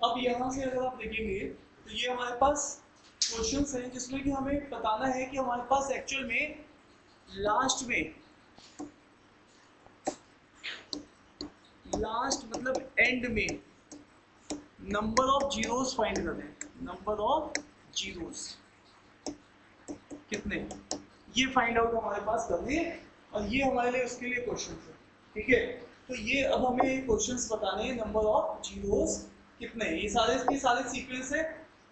अब यहाँ से अगर आप देखेंगे तो ये हमारे पास क्वेश्चंस हैं जिसमें कि हमें बताना है कि हमारे पास एक्चुअल में लास्ट मतलब एंड में नंबर ऑफ जीरोस फाइंड करने हैं। नंबर ऑफ जीरोस कितने, ये फाइंड आउट हमारे पास करने हैं और ये हमारे लिए उसके लिए क्वेश्चन है। ठीक है, तो ये अब हमें क्वेश्चंस बताने हैं नंबर ऑफ जीरोस कितने हैं। ये सारे सीक्वेंस है,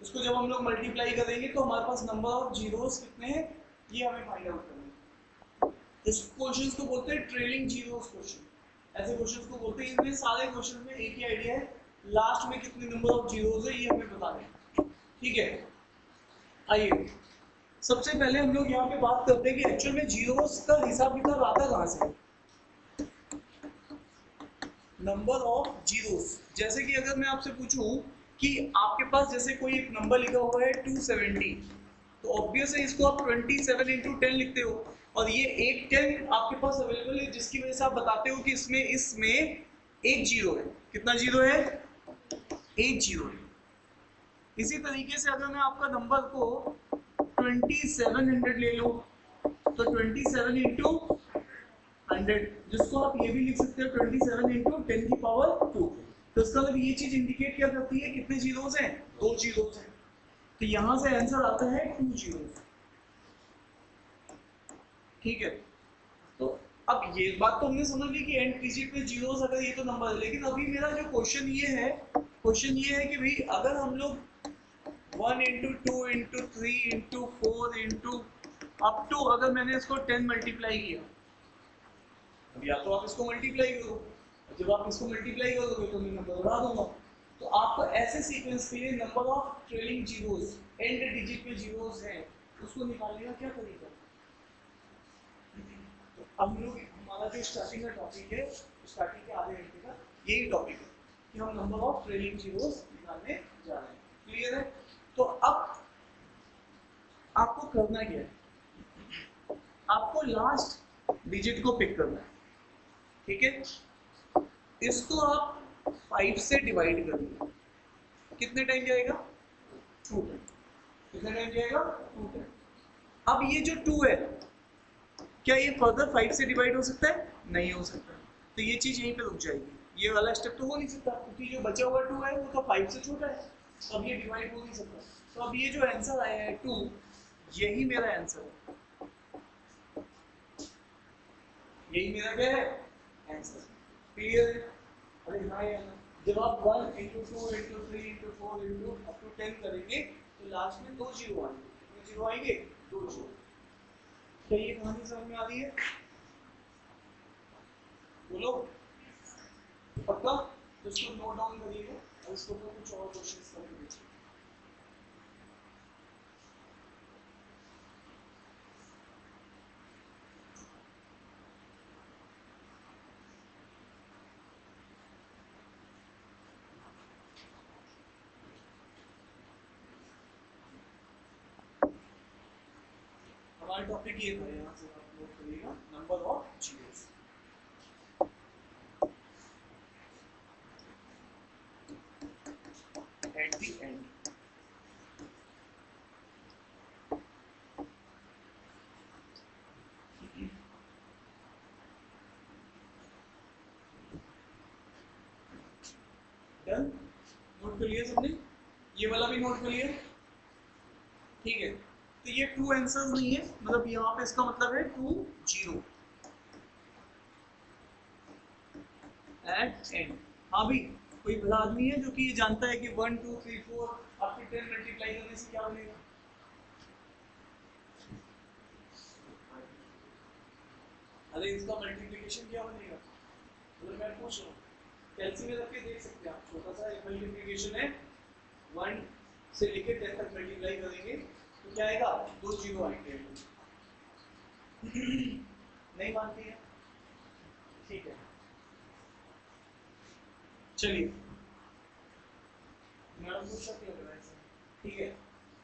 उसको जब हम लोग मल्टीप्लाई करेंगे तो हमारे पास नंबर ऑफ जीरोस कितने हैं ये हमें फाइंड आउट करना है। इस क्वेश्चंस को बोलते हैं ट्रेलिंग जीरोस क्वेश्चन, ऐसे क्वेश्चंस को बोलते हैं। इनमें सारे क्वेश्चन में एक ही आइडिया है, लास्ट में कितने नंबर ऑफ जीरोस है ये हमें बताना है। ठीक है, आइए सबसे पहले हम लोग यहाँ पे बात करते हैं कि एक्चुअल में जीरोस का हिसाब किताब आता कहाँ से। नंबर ऑफ जीरोस, जैसे कि अगर मैं आपसे पूछूं कि आपके पास जैसे कोई एक नंबर लिखा हुआ है 270, तो ऑब्वियस है इसको आप 27 इंटू 10 लिखते हो और ये एक 10 आपके पास अवेलेबल है जिसकी वजह से आप बताते हो कि इसमें एक जीरो है। कितना जीरो है? एक जीरो है। इसी तरीके से अगर मैं आपका नंबर को 2700 ले लूं तो 27 इंटू 100, जिसको आप ये भी लिख सकते हो 27 इंटू 10 की पावर 2। तो इसका मतलब ये चीज इंडिकेट क्या करती है, कितने जीरोस हैं? दो जीरोस हैं। तो यहां से आंसर आता है 2 जीरोस। ठीक है, तो अब ये बात तो हमने समझ ली कि एंड डिजिट पे जीरोस अगर ये तो नंबर है, लेकिन अभी मेरा जो क्वेश्चन ये है कि भाई अगर हम लोग 1 into 2 into 3 into 4 into up to अगर मैंने इसको 10 मल्टीप्लाई किया, अब या तो आप इसको मल्टीप्लाई करो, जब आप इसको मल्टीप्लाई करोगे तो मैं नंबर बढ़ा दूंगा। तो आपको ऐसे सीक्वेंस के लिए number of trailing zeros and digit पे जीरोस हैं उसको निकालने का क्या तरीका है। तो हम लोग हमारा जो स्टार्टिंग का टॉपिक है, स्टार्टिंग के आधे घंटे का यही टॉपिक है कि हम नंबर ऑफ ट्रेलिंग जीरोस निकालने जा रहे हैं। क्लियर है? तो अब आपको करना क्या है, आपको लास्ट डिजिट को पिक करना है। ठीक है, इसको आप 5 से डिवाइड करिए, कितने टाइम जाएगा? 2 टाइम। कितने टाइम जाएगा? 2 टाइम। अब ये जो 2 है, क्या ये फर्दर 5 से डिवाइड हो सकता है? नहीं हो सकता, तो ये चीज यहीं पे रुक जाएगी। ये वाला स्टेप तो हो नहीं सकता क्योंकि जो बचा हुआ 2 है वो तो 5 से छोटा है, तो अब ये डिवाइड हो नहीं सकता। तो अब ये जो आंसर आया है 2, यही मेरा आंसर है। यही मेरा क्या है? आंसर। क्लियर है? अरे हाँ यार, जब आप 1 into 2 into 3 into 4 into up to 10 करेंगे तो लास्ट में 2 जीरो आएंगे। कितने जीरो आएंगे? 2 जीरो। क्या ये कहानी समझ में आ रही है? बोलो पक्का? तो इसको नोट डाउन करिएगा और इसके ऊपर कुछ और क्वेश्चंस करके देखिए। हमारा टॉपिक ये था, यहाँ से आप नोट करिएगा, number of zeros at the end. Done? Note कर लिया सबने? ये वाला भी नोट कर लिया? ठीक है, तो ये 2 आंसर्स नहीं है, मतलब यहाँ पे इसका मतलब है 2 जीरो एट एंड। हाँ भी, कोई भला आदमी है जो कि ये जानता है कि 1 2 3 4 अप टू 10 मल्टीप्लाई करने से क्या बनेगा? अरे इसका मल्टीप्लिकेशन क्या बनेगा? मतलब मैं पूछ रहा हूँ, कैलसी में रख के देख सकते हैं आप, छोटा सा एक मल्टीप्लिकेशन है, 1 से लेकर 10 तक मल्टीप्लाई करेंगे तो क्या आएगा? 2 जीरो आएंगे। नहीं मानती है? ठीक है, चलिए मैडम पूछ सकते हो ऐसे। ठीक है,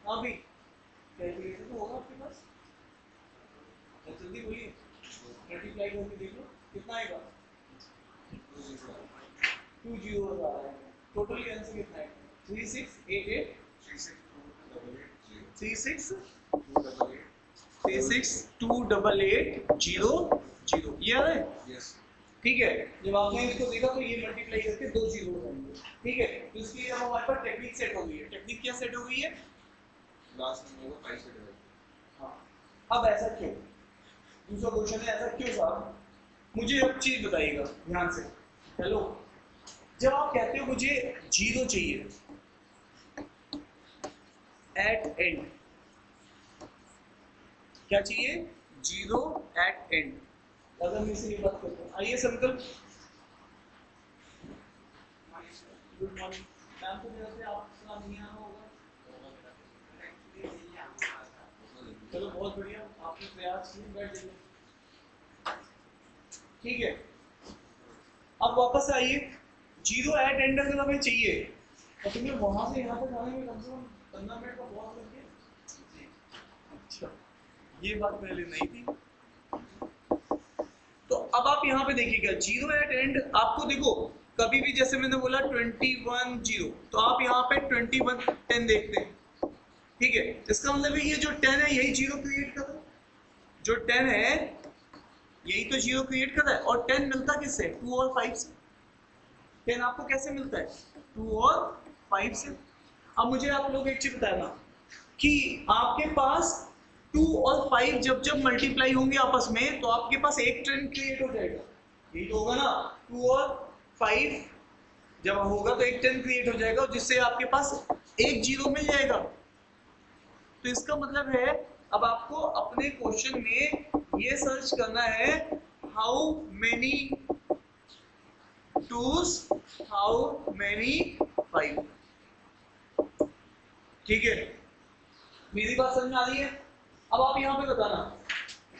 हाँ भी कैलकुलेटर तो होगा आपके पास? करके देख लो कितना आएगा, 2 जीरो आ रहा है। टोटल आंसर कितना है, 3688 36288 ये आ रहा है। ठीक है, जब आपने इसको देखा तो ये मल्टीप्लाई करके 2 जीरो हो जाएंगे। ठीक है, तो इसके लिए अब हमारे पास टेक्निक सेट हो गई है। टेक्निक क्या सेट हो गई है, लास्ट में होगा 5 से डिवाइड। हाँ, अब ऐसा क्यों, दूसरा क्वेश्चन है ऐसा क्यों साहब, मुझे एक चीज बताइएगा ध्यान से। हेलो, जब आप कहते हो मुझे जीरो चाहिए एट एंड, क्या चाहिए, जीरो एट एंड। अगर मैं से ये बात करता हूँ, आइए संकल्प, गुड मॉर्निंग मैम, तो मेरा से आपका नहीं आना होगा, चलो बहुत बढ़िया, आपने प्रयास किए, बैठ जाइए। ठीक है, अब वापस आइए, जीरो एट एंड अगर हमें चाहिए तो तुम्हें वहां से यहाँ तक आने में कम से कम 15 मिनट का बहुत लग गया। अच्छा, ये बात पहले नहीं थी। तो अब आप यहाँ पे देखिएगा, जीरो एट एंड आपको देखो कभी भी, जैसे मैंने बोला 21 जीरो, तो आप यहाँ पे 21 10 देखते हैं। ठीक है, इसका मतलब ये जो 10 है यही जीरो क्रिएट कर रहा है, जो 10 है यही तो जीरो क्रिएट कर रहा है। और 10 मिलता किससे, 2 और 5 से। 10 आपको कैसे मिलता है, 2 और 5 से। अब मुझे आप लोग एक चीज बताना कि आपके पास 2 और 5 जब जब मल्टीप्लाई होंगे आपस में तो आपके पास एक 10 क्रिएट हो जाएगा, यही तो होगा ना। 2 और 5 जब होगा तो एक 10 क्रिएट हो जाएगा, जिससे आपके पास एक जीरो मिल जाएगा। तो इसका मतलब है अब आपको अपने क्वेश्चन में ये सर्च करना है, हाउ मेनी टूस, हाउ मेनी 5। ठीक है, मेरी बात समझ में आ रही है। अब आप यहाँ पे बताना,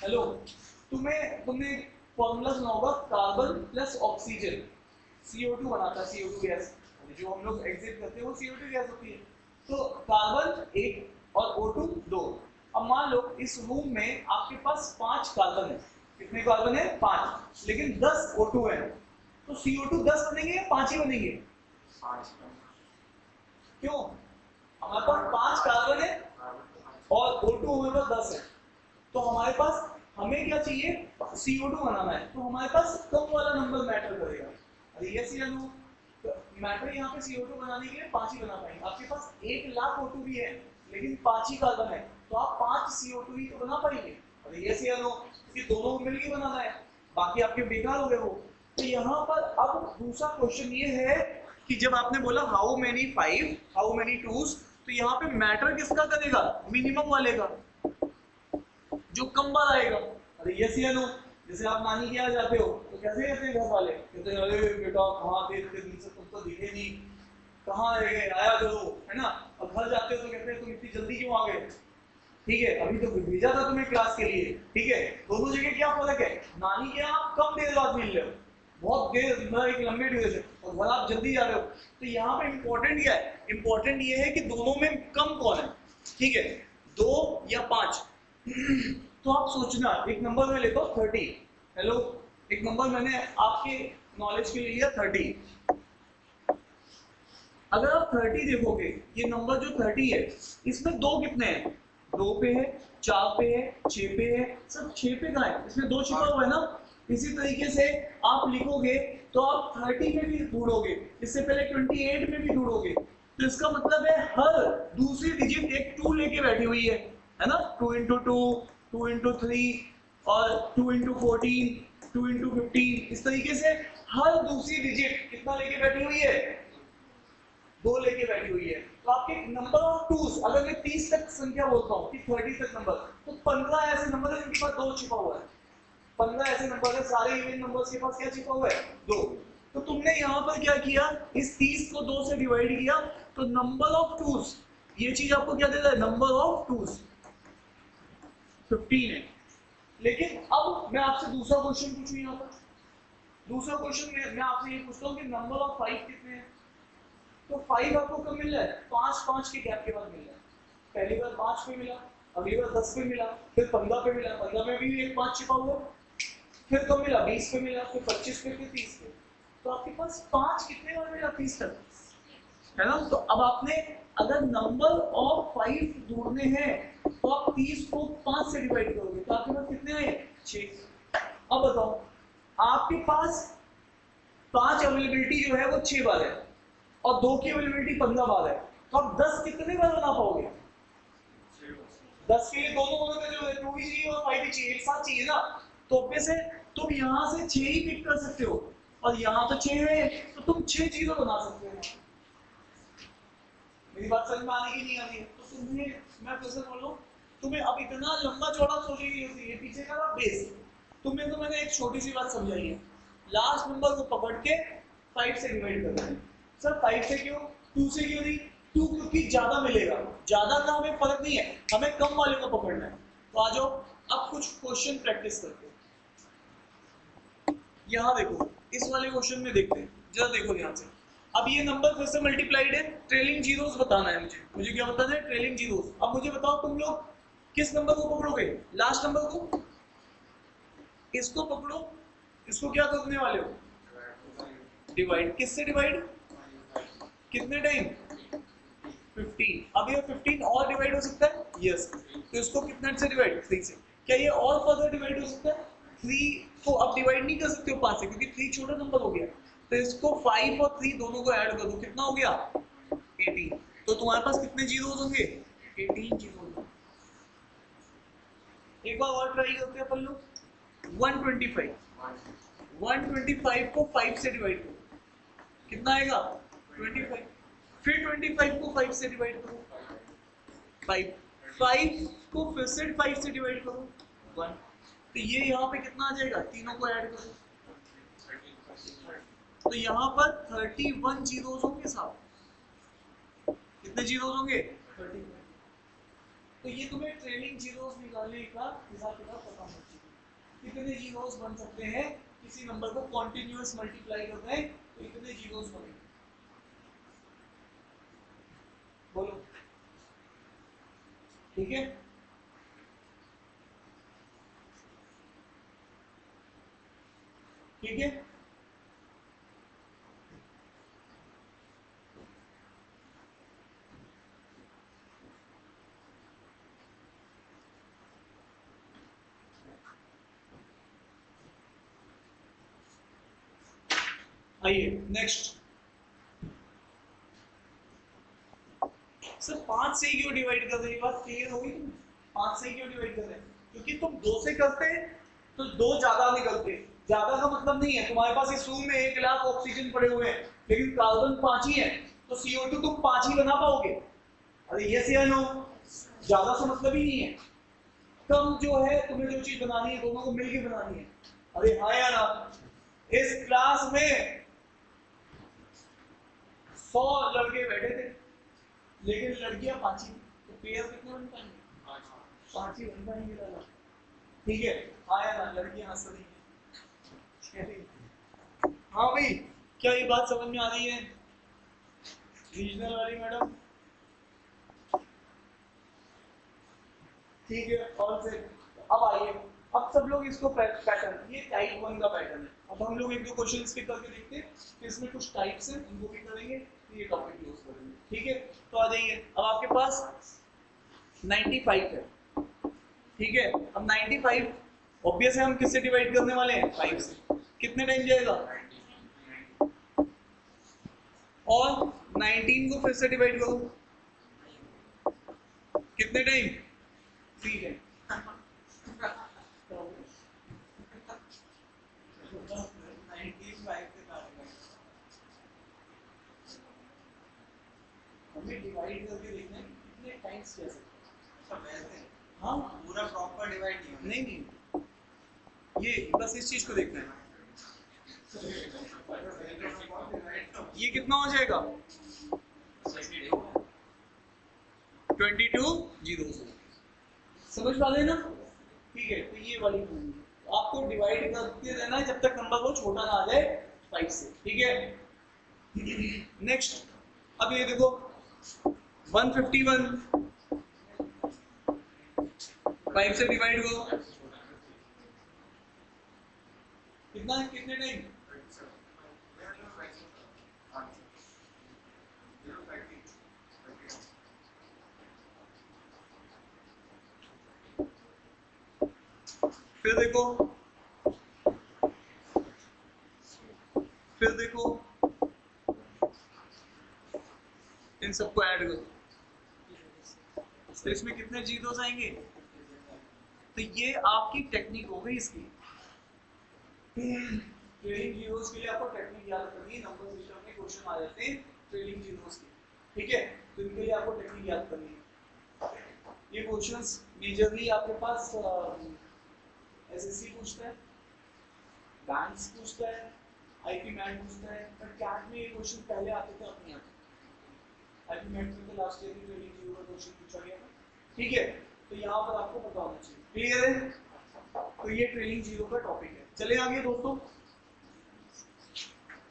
हेलो, तुमने फॉर्मूला सुना होगा, कार्बन प्लस ऑक्सीजन CO2 बनाता है, CO2 गैस, जो हम लोग एग्जिट करते हैं वो CO2 गैस होती है। तो कार्बन 1 और O2 2। अब मान लो इस रूम में आपके पास 5 कार्बन है, कितने कार्बन है, 5, लेकिन 10 O2 है, तो CO2 10 बनेंगे या 5 ही बनेंगे, 5। क्यों, हमारे पास 5 कार्बन है और O2 हमारे पास 10 है, तो हमारे पास हमें क्या चाहिए, CO2 बनाना है, तो हमारे पास कम वाला नंबर मैटर करेगा। अरे यस या नो, मैटर यहाँ पे CO2 बनाने के लिए 5 ही बना पाएंगे। आपके पास 1 लाख O2 भी है लेकिन 5 ही कार्बन है, तो आप 5 CO2 ही तो बना पाएंगे। अरे यस या नो, क्योंकि दोनों को मिलकर बनाना है, बाकी आपके बेकार हो गए वो। तो यहाँ पर अब दूसरा क्वेश्चन ये है कि जब आपने बोला how many 5, how many twos, तो यहाँ पे मैटर किसका करेगा, मिनिमम वाले का, जो कम बार आएगा। अरे यस या नो, जैसे आप नानी के यहाँ जाते हो तो कैसे कहते हैं घर वाले, कहते हैं अरे बेटा कहाँ थे इतने दिन से, तुम तो दिखे नहीं, कहाँ रह गए, आया करो, है ना। और घर जाते हो तो कहते हैं तुम इतनी जल्दी क्यों आ गए, ठीक है, अभी तो भेजा था तुम्हें क्लास के लिए। ठीक है, दोनों जगह क्या फर्क है, नानी के यहाँ आप कम देर बाद मिल रहे हो, बहुत देर, मतलब एक लंबे ड्यूरेशन, और घर आप जल्दी जा रहे हो। तो यहाँ पे इंपॉर्टेंट क्या है, इंपॉर्टेंट ये है कि दोनों में कम कौन है। ठीक है, 2 या 5। तो आप सोचना, एक नंबर में लेता हूँ 30। हेलो, एक नंबर मैंने आपके नॉलेज के लिए लिया 30। अगर आप 30 देखोगे, ये नंबर जो 30 है इसमें 2 कितने हैं, 2 पे है, 4 पे है, 6 पे है, सब 6 पे कहाँ है, इसमें 2 छिपा हुआ है ना। इसी तरीके से आप लिखोगे तो आप 30 में भी ढूंढोगे, इससे पहले 28 में भी ढूंढोगे। तो इसका मतलब है हर दूसरी डिजिट एक 2 लेके बैठी हुई है ना। 2 into 2, 2 into 3 और 2 into 14, 2 into 15, इस तरीके से हर दूसरी डिजिट कितना लेके बैठी हुई है, 2 लेके बैठी हुई है। तो आपके नंबर ऑफ टूज, अगर मैं 30 तक संख्या बोलता हूँ कि 30 तक नंबर, तो 15 ऐसे नंबर है जिनके पास 2 छिपा हुआ है। 15 ऐसे नंबर है, सारे इवन नंबर्स के पास क्या छिपा हुआ है, 2। तो तुमने यहाँ पर क्या किया, इस 30 को 2 से डिवाइड किया, तो नंबर ऑफ टूज, ये चीज आपको क्या दे रहा है, नंबर ऑफ टूज 15 है। लेकिन अब मैं आपसे दूसरा क्वेश्चन पूछूं, यहाँ पर दूसरा क्वेश्चन मैं आपसे ये पूछता हूँ कि नंबर ऑफ 5 कितने हैं। तो 5 आपको कब मिल रहा है, 5 के गैप के बाद मिल रहा है। पहली बार 5 पे मिला, अगली बार 10 पे मिला, फिर 15 पे मिला, 15 में भी एक 5 छिपा हुआ। फिर कब मिला 20 पे मिला, फिर 25 पे, फिर 30 पे। तो आपके पास 5 कितने बार मिला 30 तक, है ना। तो अब आपने अगर नंबर ऑफ 5 ढूंढने हैं तो आप 30 को 5 से डिवाइड करोगे तो आपके पास कितने आए 6। अब बताओ आपके पास 5 अवेलेबिलिटी जो है वो 6 बार है और 2 की अवेलेबिलिटी 15 बार है, तो आप 10 कितने बार बना पाओगे? 10 के लिए दोनों का जो है 2 भी चाहिए और 5 भी चाहिए, एक साथ चाहिए ना। तो ऑब्वियस है तुम यहाँ से 6 ही पिक कर सकते हो और यहाँ तो 6 है तो तुम 6 जीरो बना सकते हो। मेरी बात समझ में आने की नहीं आनी है? तो तुम्हें मैं फिर से बोलूं, तुम्हें अब इतना लंबा चौड़ा सोचने की जरूरत नहीं है, पीछे का बेस। तुम्हें तो मैंने एक छोटी सी बात समझाई है, लास्ट नंबर को पकड़ के 5 से डिवाइड करना है। सर 5 से क्यों, 2 से क्यों नहीं? 2 क्योंकि ज्यादा मिलेगा, ज्यादा का हमें फर्क नहीं है, हमें कम वाले को पकड़ना है। तो आ जाओ अब कुछ क्वेश्चन प्रैक्टिस करते हैं। यहाँ देखो इस वाले क्वेश्चन में देखते हैं, जरा देखो ध्यान से। अब ये नंबर फिर से मल्टीप्लाइड है, ट्रेलिंग जीरोस बताना है मुझे क्या बताना है? Trailing zeros. अब मुझे बताओ तुम लोग किस नंबर को पकड़ोगे? लास्ट नंबर को, इसको पकड़ो, इसको क्या करने वाले हो? डिवाइड। किससे डिवाइड? कितने टाइम? 15। अब ये 15 और डिवाइड हो सकता है? यस। तो इसको कितने से डिवाइड? 3 से। क्या ये और फर्दर डिवाइड हो सकता है? 3 को अब डिवाइड नहीं कर सकते हो 5 से क्योंकि 3 छोटा नंबर हो गया। तो इसको 5 और 3 दोनों को ऐड कर दो, कितना हो गया? 18। तो तुम्हारे पास कितने जीरोस होंगे? 18 जीरो। एक बार और ट्राई करते हैं अपन लोग। 125 को 5 से डिवाइड करो, कितना आएगा? 25। फिर 25 को 5 से डिवाइड करो, 5 को फिर से 5 से डिवाइड करो, 1। तो ये यहाँ पे कितना आ जाएगा? तीनों को ऐड करो तो यहाँ पर 31 जीरोस होंगे साहब। कितने जीरोस होंगे? 31। तो ये तुम्हें ट्रेलिंग जीरोस निकालने का हिसाब किताब पता होना चाहिए। कितने जीरोस बन सकते हैं किसी नंबर को कॉन्टिन्यूअस मल्टीप्लाई करते हैं तो इतने जीरोस बनेंगे। बोलो ठीक है। ठीक है, आइए नेक्स्ट। सर 5 से क्यों डिवाइड कर रहे हैं? ये बात क्लियर होगी तुम? 5 से क्यों डिवाइड कर रहे हैं? क्योंकि तुम 2 से करते तो 2 ज्यादा निकलते। ज्यादा का मतलब नहीं है तुम्हारे पास इस रूम में 1 लाख ऑक्सीजन पड़े हुए हैं लेकिन कार्बन 5 ही है तो CO2 तुम 5 ही बना पाओगे। अरे यस या नो? ज्यादा से मतलब ही नहीं है। कम जो है तुम्हें जो चीज बनानी है दोनों को मिलकर बनानी है। अरे हाँ या ना? इस क्लास में 100 लड़के बैठे थे लेकिन लड़कियां 5 ही, तो पेयर कितने बन पाएंगे? 5 ही बन पाएंगे दादा। ठीक है हाँ या ना? लड़कियां हंस रही हैं। हाँ भाई क्या ये बात समझ में आ रही है? रीजनल वाली मैडम ठीक है। और से अब आइए, अब सब लोग इसको पैटर्न, ये टाइप 1 का पैटर्न है। अब हम लोग एक दो क्वेश्चन इसके करके देखते हैं, इसमें कुछ टाइप्स हैं उनको भी करेंगे, ये टॉपिक क्लोज करेंगे। ठीक है तो आ जाइए। अब आपके पास 95 है, ठीक है। अब 95 ऑब्वियस है हम किससे डिवाइड करने वाले हैं? 5 से। कितने टाइम जाएगा? और 19 को फिर से डिवाइड करो, कितने टाइम? 3 टाइम। हमें डिवाइड करके देखना है कितने टाइम्स जा सकते हैं। हाँ पूरा प्रॉपर डिवाइड नहीं नहीं ये बस इस चीज को देखना है। ये कितना हो जाएगा? 22 जीरो। समझ पा रहे ना? ठीक है तो ये वाली आपको डिवाइड करते रहना है जब तक नंबर वो छोटा ना आ जाए 5 से। ठीक है नेक्स्ट। अब ये देखो 151 5 से डिवाइड करो, कितने टाइम? फिर देखो इन सबको ऐड करो तो इसमें कितने जीरोस आएंगे? तो ये आपकी टेक्निक हो गई इसकी। ट्रेलिंग जीरोस के लिए आपको टेक्निक याद करनी है। नंबर सिस्टम में क्वेश्चन आ जाते हैं ट्रेलिंग जीरोस के, ठीक है? तो इनके लिए आपको टेक्निक याद करनी है। ये क्वेश्चंस मेजरली आपके पास एसएससी पूछता है, बैंक्स पूछता है, आईपी मैट पूछता है, पर कैट में ये क्वेश्चन पहले आते थे अपने आप। आईपी मैट में तो लास्ट ईयर में ट्रेलिंग जीरो का क्वेश्चन पूछा गया था, ठीक है? तो यहाँ पर आपको पता होना चाहिए। क्लियर है? तो ये ट्रेलिंग जीरो का टॉपिक है। चले आगे दोस्तों,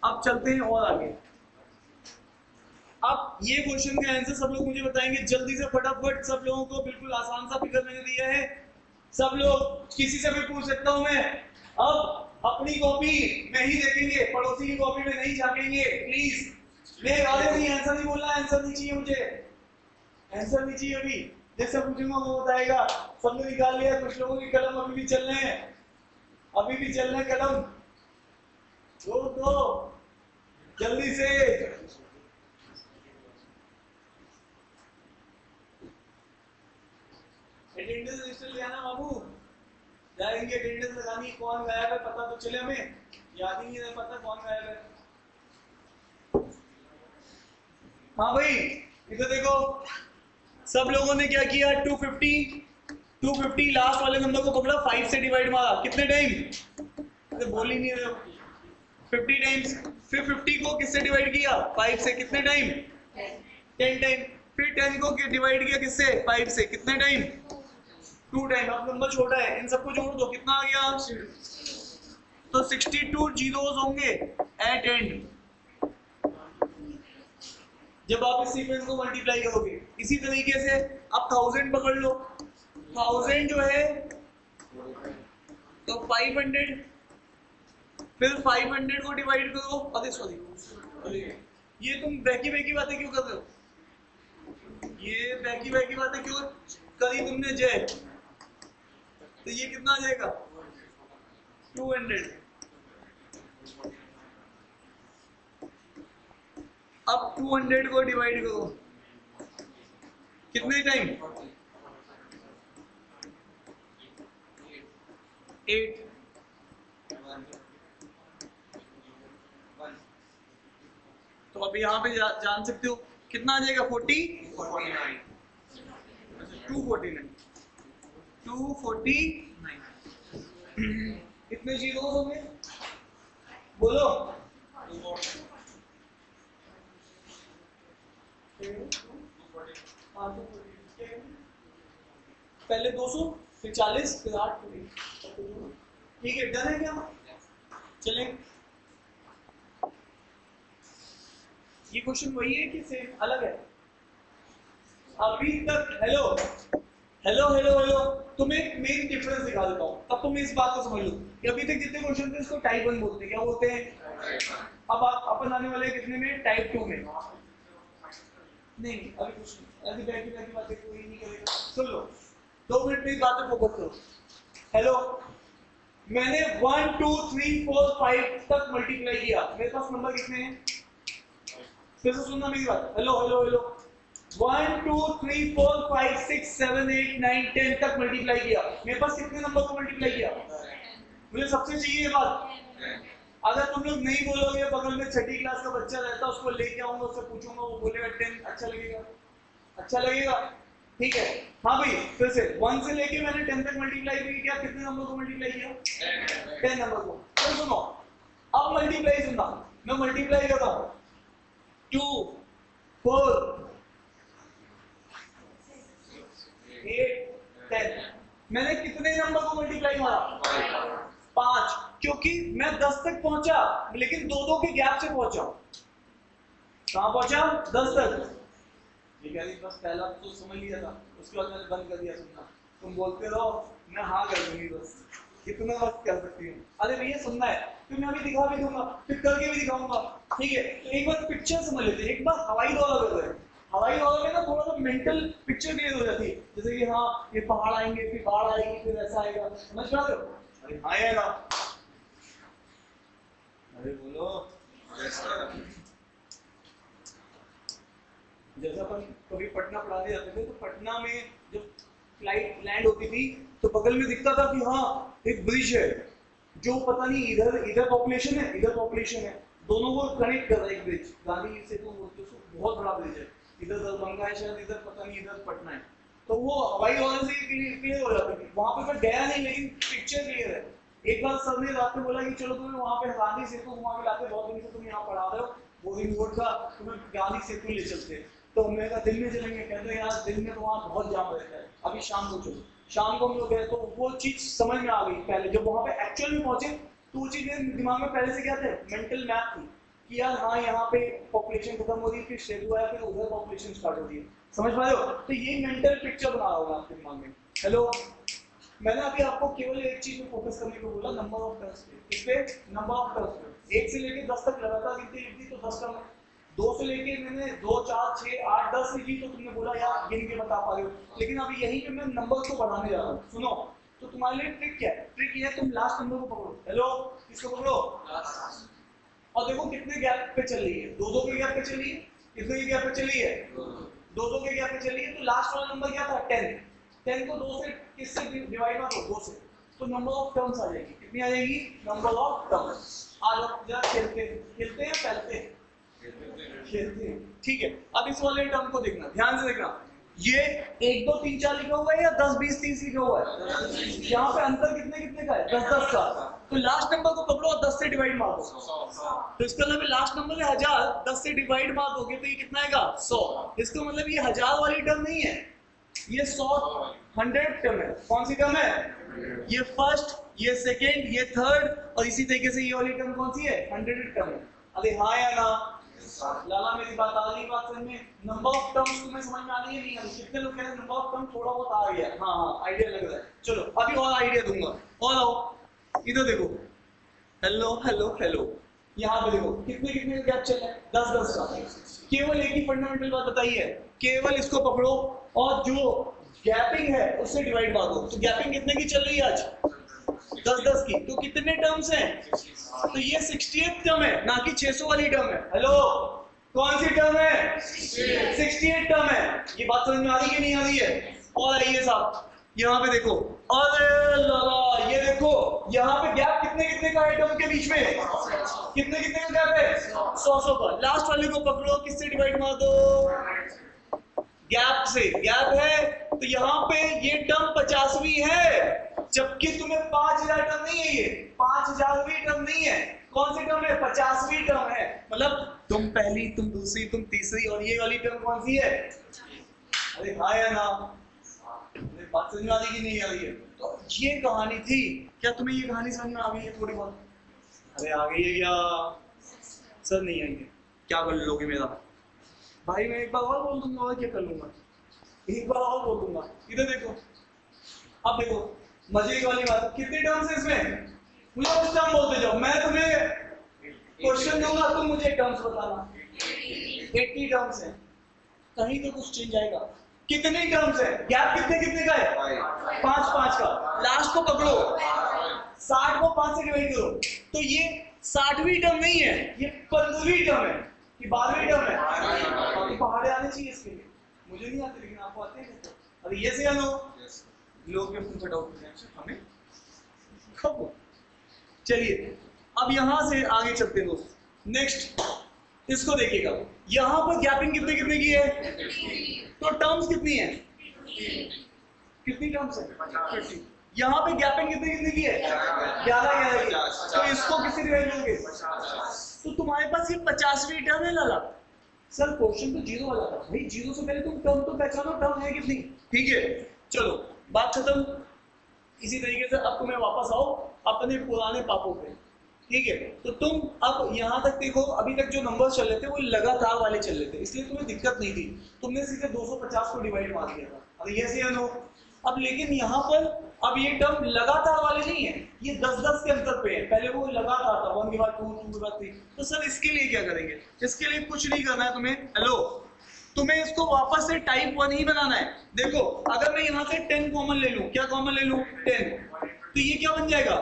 अब चलते हैं और आगे। अब ये क्वेश्चन का आंसर सब लोग मुझे बताएंगे जल्दी से, फटाफट। सब लोगों को बिल्कुल आसान सा फिगर मैंने दिया है, सब लोग, किसी से भी पूछ सकता हूं मैं। अब अपनी कॉपी में ही देखेंगे, पड़ोसी की कॉपी में नहीं झांकेंगे प्लीज। नहीं, अरे नहीं, आंसर नहीं बोलना, आंसर नहीं चाहिए मुझे, आंसर नहीं चाहिए अभी। जैसे पूछूंगा वो बताएगा। सबने निकाल लिया, कुछ लोगों की कलम अभी भी चल रहे हैं, अभी भी चल रहे कलम। दो जल्दी से। अटेंडेंस रजिस्टर ले आना बाबू, जाएंगे अटेंडेंस लगानी। कौन गायब है पता तो चले, हमें याद ही नहीं है पता कौन गायब है। हाँ भाई, इधर देखो, सब लोगों ने क्या किया? 250 लास्ट वाले नंबर को पकड़ा, 5 से डिवाइड मारा। कितने टाइम? अरे बोल ही नहीं रहे हो। 50 टाइम्स। फिर 50 को किससे डिवाइड किया? 5 से। कितने टाइम? 10 टाइम। फिर 10 को डिवाइड किया किससे? 5 से। कितने टाइम? 2 टाइम। अब नंबर छोटा है, इन सबको जोड़ दो, कितना आ गया? तो 62 जीरोस होंगे एट एंड जब आप इस सीक्वेंस को मल्टीप्लाई करोगे। इसी तरीके से अब 1000 पकड़ लो, 1000 जो है तो 500, फिर 500 को डिवाइड करो। अरे सॉरी, ये तुम बैकी बातें क्यों कर रहे हो? ये बैकी बातें क्यों करी तुमने जय? तो ये कितना आ जाएगा? 200। अब 200 को डिवाइड करो, कितने टाइम? 8। तो अब यहाँ पे जान सकते हो कितना आ जाएगा? 249। 249 कितने जीरो होंगे बोलो? पहले 200, फिर 40, फिर 8। ठीक है, डन है क्या? चलें, ये क्वेश्चन वही है कि सेम अलग है? अभी तक हेलो हेलो हेलो हेलो, तुम्हें मेन डिफरेंस दिखा देता हूँ, तब तुम इस बात को समझ लो कि अभी तक जितने क्वेश्चन थे इसको टाइप 1 बोलते हैं। क्या बोलते हैं? अब अपन आने वाले कितने में? टाइप 2 में। नहीं अभी कुछ नहीं, ऐसी बैठी बातें कोई नहीं करेगा। सुन लो, 2 मिनट में इस बात पे फोकस करो। हेलो, मैंने 1 2 3 4 5 तक मल्टीप्लाई किया, मेरे पास नंबर कितने हैं? फिर से सुनना मेरी बात। हेलो हेलो हेलो, 1 2 3 4 5 6 7 8 9 10 तक मल्टीप्लाई किया, मेरे पास कितने नंबर को मल्टीप्लाई किया? मुझे सबसे चाहिए ये बात। अगर तुम लोग नहीं बोलोगे, बगल में छठी क्लास का बच्चा रहता, उसको लेके आऊंगा, उससे पूछूंगा, वो बोलेगा 10, अच्छा लगेगा? अच्छा लगेगा, ठीक है। हाँ भाई, फिर से 1 से लेके मैंने 10 तक मल्टीप्लाई किया, कितने नंबर को मल्टीप्लाई किया? 10 नंबर को। तो सुनो, अब मल्टीप्लाई सुनना, मैं मल्टीप्लाई करता हूँ। 2 4 8 10। मैंने कितने नंबर को मल्टीप्लाई मारा? 5, क्योंकि मैं 10 तक पहुंचा, लेकिन 2 के गैप से पहुंचा। कहां पहुंचा? 10 तक। ये कह रही बस पहला तो समझ लिया था, उसके बाद मैंने बंद कर दिया सुनना। तुम बोलते रहो, मैं हाँ कर दूंगी, बस इतना वक्त कर सकती हूँ। अरे भैया सुनना है, तो मैं अभी दिखा भी दूंगा, फिर करके भी दिखाऊंगा, ठीक है। तो एक बार पिक्चर समझ लेते हैं, एक बार हवाई दौरा कर रहे हैं। हवाई दौरा में ना थोड़ा सा मेंटल पिक्चर क्लियर हो जाती है, जैसे कि हाँ ये पहाड़ आएंगे, फिर बाढ़ आएगी, फिर ऐसा आएगा, समझ पा रहे हो? अरे हाँ आएगा, अरे बोलो। जैसा अपन कभी पटना पढ़ाने जाते थे, तो पटना में जब फ्लाइट लैंड होती थी तो बगल में दिखता था कि हाँ एक ब्रिज है, जो पता नहीं इधर पॉपुलेशन है, इधर पॉपुलेशन है, दोनों को कनेक्ट कर रहा है एक ब्रिज, गांधी सेतु बोलते हैं, बहुत बड़ा ब्रिज है, इधर दरभंगा है शायद, इधर पता नहीं, इधर पटना है। तो वो हवाई जहाज से क्लियर हो जाती थी। वहां पे मैं गया नहीं, लेकिन पिक्चर क्लियर है। एक बार सर ने रात में बोला कि चलो तुम्हें वहां पे गांधी सेतु घुमा के लाते, बहुत दिन से तुम यहाँ पढ़ा रहे हो, बोरिंग रोड का, तुम्हें गांधी सेतु ले चलते। तो हमने कहा दिन में चलेंगे, कहते यार दिन में तो वहाँ बहुत जाम रहता है, अभी शाम को चलो। शाम को हम लोग गए तो वो चीज समझ में आ गई। पहले जब वहां पे एक्चुअल में पहुंचे तो वो चीज मेरे दिमाग में पहले से क्या थे, मेंटल मैप थी कि यार हाँ यहाँ पे पॉपुलेशन खत्म हो रही है, फिर सेतु आया, फिर उधर पॉपुलेशन स्टार्ट हो रही है, समझ पा रहे हो? तो ये मेंटल पिक्चर बना होगा आपके दिमाग में। हेलो, मैंने अभी आपको केवल एक चीज में फोकस करने को बोला, नंबर ऑफ टर्म्स पे। इस पे नंबर ऑफ टर्म्स पे 1 से लेके 10 तक लगातार गिनती लिख दी तो 10 टर्म है। 2 से लेके मैंने 2 4 6 8 10 लिखी तो तुमने बोला यार गिन के बता पा रहे हो, लेकिन अभी यहीं पे मैं नंबर को बढ़ाने जा रहा हूँ। सुनो, तो तुम्हारे लिए ट्रिक क्या है? ट्रिक ये है तुम लास्ट नंबर को पकड़ो। हेलो, किसको पकड़ो? और देखो कितने गैप पे चल रही है, 2-2 के गैप पे चल रही है, कितने के गैप पे चल रही है? 2-2 के गैप पे चल रही है। तो लास्ट वाला नंबर क्या था? 10। 10 को 2 से किससे डिवाइड मारो? 2 से। तो नंबर ऑफ टर्म्स आ जाएगी। कितनी आ जाएगी? Number of terms. आज आप जरा खेलते हैं फैलते हैं, खेलते हैं, ठीक है। अब इस वाले टर्म को देखना, ध्यान से देखना, ये 1 2 3 4 लिखा हुआ है या 10 20 30 लिखा हुआ है? यहाँ पे अंतर कितने का है? 10 का। तो लास्ट नंबर को पकड़ो और 10 से डिवाइड मार दो। तो इसका मतलब लास्ट नंबर है 1000, 10 से डिवाइड मार दोगे तो ये कितना आएगा? 100। इसका मतलब ये 1000 वाली टर्म नहीं है, ये 100 टर्म है। कौन सी टर्म है? ये फर्स्ट, ये सेकेंड, ये थर्ड, और इसी तरीके से ये वाली टर्म कौन सी है? 100 टर्म है। अरे हाँ या ना? लाला मेरी बात आ रही, बात समझ में? नंबर ऑफ टर्म्स तुम्हें समझ में आ रही है नहीं आ रही? कितने लोग कह रहे हैं नंबर ऑफ टर्म थोड़ा बहुत आ गया? हाँ आइडिया लग रहा है। चलो अभी और आइडिया दूंगा। और आओ इधर देखो, हेलो हेलो हेलो, यहाँ पे देखो कितने का गैप चल रहा है? 10 का। केवल एक ही फंडामेंटल बात बताई है, केवल इसको पकड़ो और जो गैपिंग है उससे डिवाइड मार दो। तो गैपिंग कितने की चल रही है आज? 10 की। तो कितने टर्म्स हैं? तो ये 68 टर्म है, ना कि 600 वाली टर्म है। हेलो, कौन सी टर्म है? 68 टर्म है। ये बात समझ में आ रही है कि नहीं आ रही है? और आइए साहब यहाँ पे देखो, अरे लाला ये देखो यहाँ पे गैप कितने का है टर्म के बीच में? कितने का गैप है? 100 का। लास्ट वाले को पकड़ो, किससे डिवाइड मार दो? गैप से। गैप है तो यहाँ पे ये टर्म 50वीं है, जबकि तुम्हें 5000 टर्म नहीं है, ये 5000वीं टर्म नहीं है। कौन सी टर्म है? 50वीं टर्म है। मतलब तुम पहली, तुम दूसरी, तुम तीसरी, और ये वाली टर्म कौन सी है? अरे हाँ या ना? बात समझ में आ रही कि नहीं आ रही है? तो ये कहानी थी। क्या तुम्हें ये कहानी समझ में आ गई है थोड़ी बहुत? अरे आ गई है क्या? सर नहीं आएंगे, क्या कर लोगे मेरा? भाई मैं एक बार और बोल दूंगा, और क्या कर लूंगा? एक बार और बोल दूंगा। इधर देखो, अब देखो मजे की वाली बात, कितने टर्म्स है इसमें? मुझे कुछ टर्म बोलते जाओ, मैं तुम्हें क्वेश्चन दूंगा, तुम मुझे टर्म्स बताना। 80 टर्म्स है, कहीं तो कुछ चेंज आएगा। कितने टर्म्स है? गैप कितने का है? 5 का। लास्ट को पकड़ो, 60 को 5 से डिवाइड करो, तो ये 60वीं टर्म नहीं है, ये 15वीं टर्म है कि 12वीं टर्म है। आपको पहाड़े आने चाहिए इसके लिए, मुझे नहीं आते लेकिन आपको आते हैं। अरे ये से लो लोग के डाउट हमें कब? चलिए अब यहां से आगे चलते हैं दोस्त। नेक्स्ट इसको देखिएगा, यहां पर गैपिंग कितने की है? तो टर्म्स कितनी है? कितनी टर्म्स है? 50। यहाँ पे गैपिंग कितने की है? 11 की। तो इसको किससे डिवाइड करोगे? तो तुम्हारे पास ये 50वीं टर्म है लाला। सर क्वेश्चन तो 0 वाला था भाई, 0 से पहले तुम टर्म तो पहचानो, टर्म है कितनी। ठीक है चलो बात खत्म। इसी तरीके से अब तुम्हें वापस आओ अपने पुराने पापों पे। ठीक है, तो तुम अब यहाँ तक देखो, अभी तक जो नंबर चल रहे थे वो लगातार वाले चल रहे थे, इसलिए तुम्हें दिक्कत नहीं थी। तुमने सीधे 250 को डिवाइड मार दिया था। अब ये से नो। अब लेकिन यहाँ पर अब ये टर्म लगातार वाले नहीं है, ये 10-10 के अंतर पे है, पहले वो लगातार था 1 के बाद 2, 2 के बाद 3। तो सर इसके लिए क्या करेंगे? इसके लिए कुछ नहीं करना है तुम्हें, हेलो, तुम्हें इसको वापस से टाइप 1 ही बनाना है। देखो अगर मैं यहाँ से 10 कॉमन ले लूं, क्या कॉमन ले लूं? 10, तो ये क्या बन जाएगा?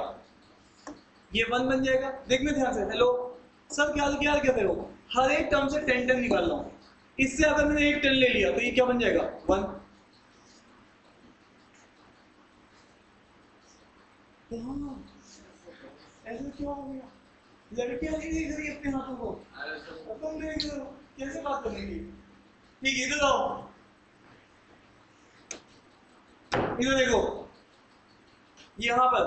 ये 1 बन जाएगा। देखने ध्यान से, हेलो सर क्या कहते हो? हर एक टर्म से 10 10 निकाल रहा हूं, इससे अगर मैंने एक 10 ले लिया तो ये क्या बन जाएगा? 1। ऐसा क्यों हो गया? लड़कियां नहीं देख रही अपने हाथों को, तुम देख रहे हो, कैसे बात करेंगी? ठीक है, इधर आओ, इधर देखो, यहाँ पर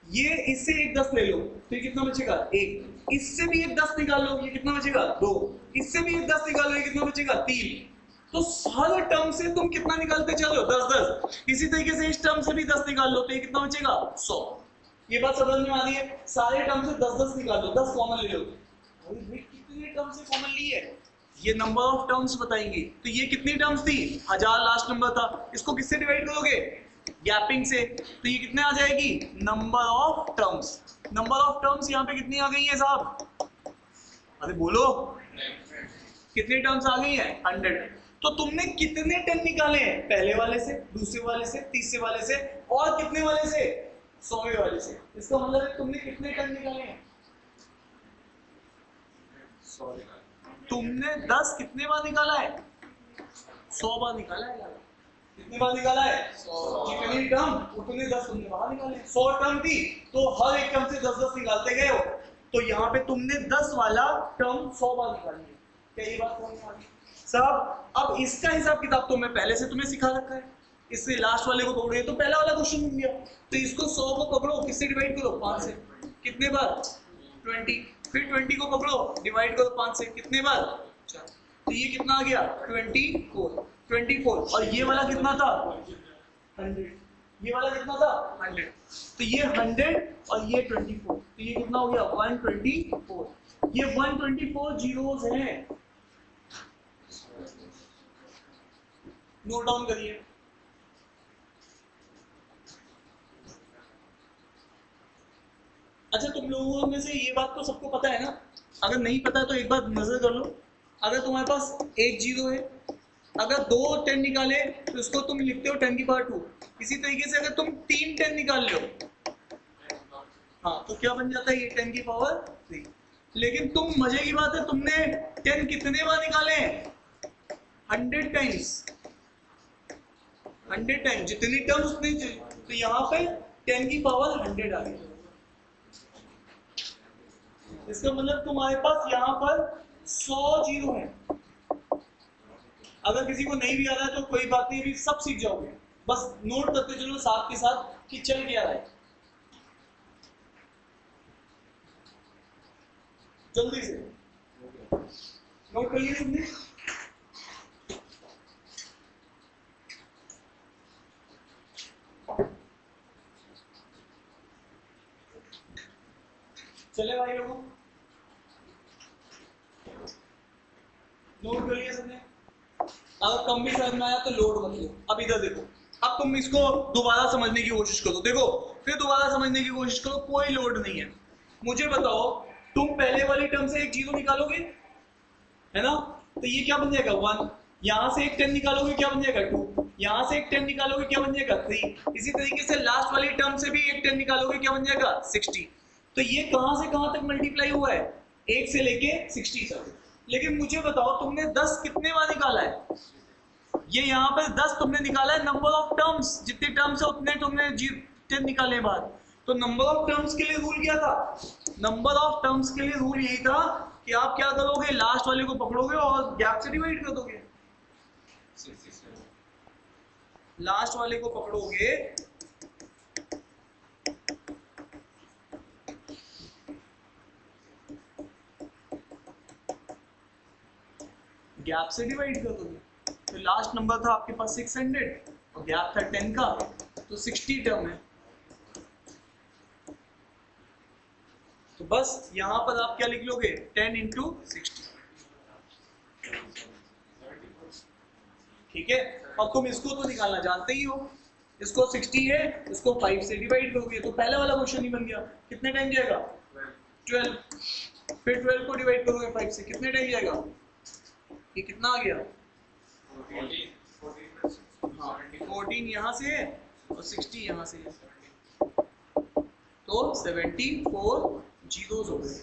ये इससे एक 10 ले लो तो ये कितना बचेगा? 1। इससे भी एक 10 निकाल लो, ये कितना बचेगा? 2। इससे भी एक 10 निकाल लो, ये कितना बचेगा? 3। तो हर टर्म से तुम कितना निकालते चलो? 10-10। इसी तरीके से इस टर्म से भी 10 निकाल लो तो ये कितना बचेगा? 100। ये बात समझ में आ रही है? सारे टर्म से 10-10 निकाल लो, 10 कॉमन ले लो। कितने टर्म से कॉमन ली है? ये नंबर ऑफ टर्म्स बताएंगे। तो ये कितनी टर्म्स थी? 1000 लास्ट नंबर था। इसको किससे डिवाइड करोगे? गैपिंग से। तो ये कितने आ जाएगी? Number of terms. Number of terms यहाँ पे कितनी आ गई है साहब? अरे बोलो, कितनी टर्म्स आ गई है? 100। तो तुमने कितने 10 निकाले हैं? पहले वाले से, दूसरे वाले से, तीसरे वाले से, और कितने वाले से? 100वें वाले से। इसका मतलब है तुमने कितने 10 निकाले हैं? तुमने 10 कितने बार निकाला है? 100 बार निकाला है। कितने बार निकाला है? 100। जितनी टर्म उतने 10 तुमने बाहर निकाले। 100 टर्म थी तो हर एक टर्म से 10-10 निकालते गए हो। तो यहाँ पे तुमने 10 वाला टर्म 100 बार निकाली है। क्या ये बात समझ में आ गई साहब? अब इसका हिसाब किताब तो मैं पहले से तुम्हें सिखा रखा है। इससे लास्ट वाले को पकड़ोगे तो पहला वाला क्वेश्चन मिल गया। तो इसको 100 को पकड़ो, किससे डिवाइड करो? 5 से। कितने बार? 20। फिर 20 को पकड़ो, डिवाइड करो 5 से। कितने बार? 4। तो ये कितना आ गया? 24। और ये वाला कितना था? 100। ये वाला कितना था? 100। तो ये 100 और ये 24, तो ये कितना हो गया? 124। ये 124 जीरोस हैं। नोट डाउन करिए। अच्छा, तुम लोगों में से ये बात तो सबको पता है ना? अगर नहीं पता है तो एक बार नजर कर लो। अगर तुम्हारे पास एक जीरो है, अगर 2 10 निकाले तो इसको तुम लिखते हो 10 की पावर 2। इसी तरीके से अगर तुम 3 10 निकाल लो, हाँ, तो क्या बन जाता है? ये 10 की पावर 3। लेकिन तुम, मजे की बात है, तुमने 10 कितने बार निकाले? 100 टाइम्स। 100 टाइम्स जितनी टर्म्स उतनी। तो यहाँ पे 10 की पावर 100 आ गई। इसका मतलब तुम्हारे पास यहाँ पर 100 जीरो है। अगर किसी को नहीं भी आ रहा है तो कोई बात नहीं, अभी सब सीख जाओगे। बस नोट करते चलो साथ के साथ कि चल क्या रहा है। जल्दी से नोट कर लिया तुमने? चले भाई लोगों, नोट कर लिया सबने? अगर कम भी समझ में आया तो लोड मत लो। अब इधर देखो, अब तुम इसको दोबारा समझने की कोशिश करो। देखो, फिर दोबारा समझने की कोशिश करो, कोई लोड नहीं है। मुझे बताओ, तुम पहले वाली टर्म से एक जीरो निकालोगे, है ना? तो ये क्या बन जाएगा? 1। यहाँ से एक 10 निकालोगे, क्या बन जाएगा? 2। यहाँ से एक 10 निकालोगे, क्या बन जाएगा? 3। इसी तरीके से लास्ट वाली टर्म से भी एक 10 निकालोगे, क्या बन जाएगा? 60। तो ये कहां से कहां तक मल्टीप्लाई हुआ है? 1 से लेके 60 तक। लेकिन मुझे बताओ, तुमने 10 कितने बार निकाला है? ये यहाँ पर 10 तुमने निकाला है नंबर ऑफ टर्म्स। जितने टर्म्स है उतने तुमने 10 निकाले बाद। तो नंबर ऑफ टर्म्स के लिए रूल क्या था? नंबर ऑफ टर्म्स के लिए रूल यही था कि आप क्या करोगे? लास्ट वाले को पकड़ोगे और गैप से डिवाइड कर दोगे। लास्ट वाले को पकड़ोगे, गैप से डिवाइड कर दोगे। तो लास्ट नंबर था आपके पास 600 और गैप था 10 का, तो 60 टर्म है। तो बस यहां पर आप क्या लिख लोगे? 10 × 60। ठीक है? अब तुम इसको तो निकालना जानते ही हो। इसको 60 है, इसको 5 से डिवाइड करोगे तो पहले वाला क्वेश्चन ही बन गया। कितने टाइम जाएगा? 12। फिर 12 को डिवाइड करोगे 5 से, कितने टाइम जाएगा? ये कितना आ गया? 14 यहाँ से है और 60 यहाँ से है, तो 74 जीरोस हो गए।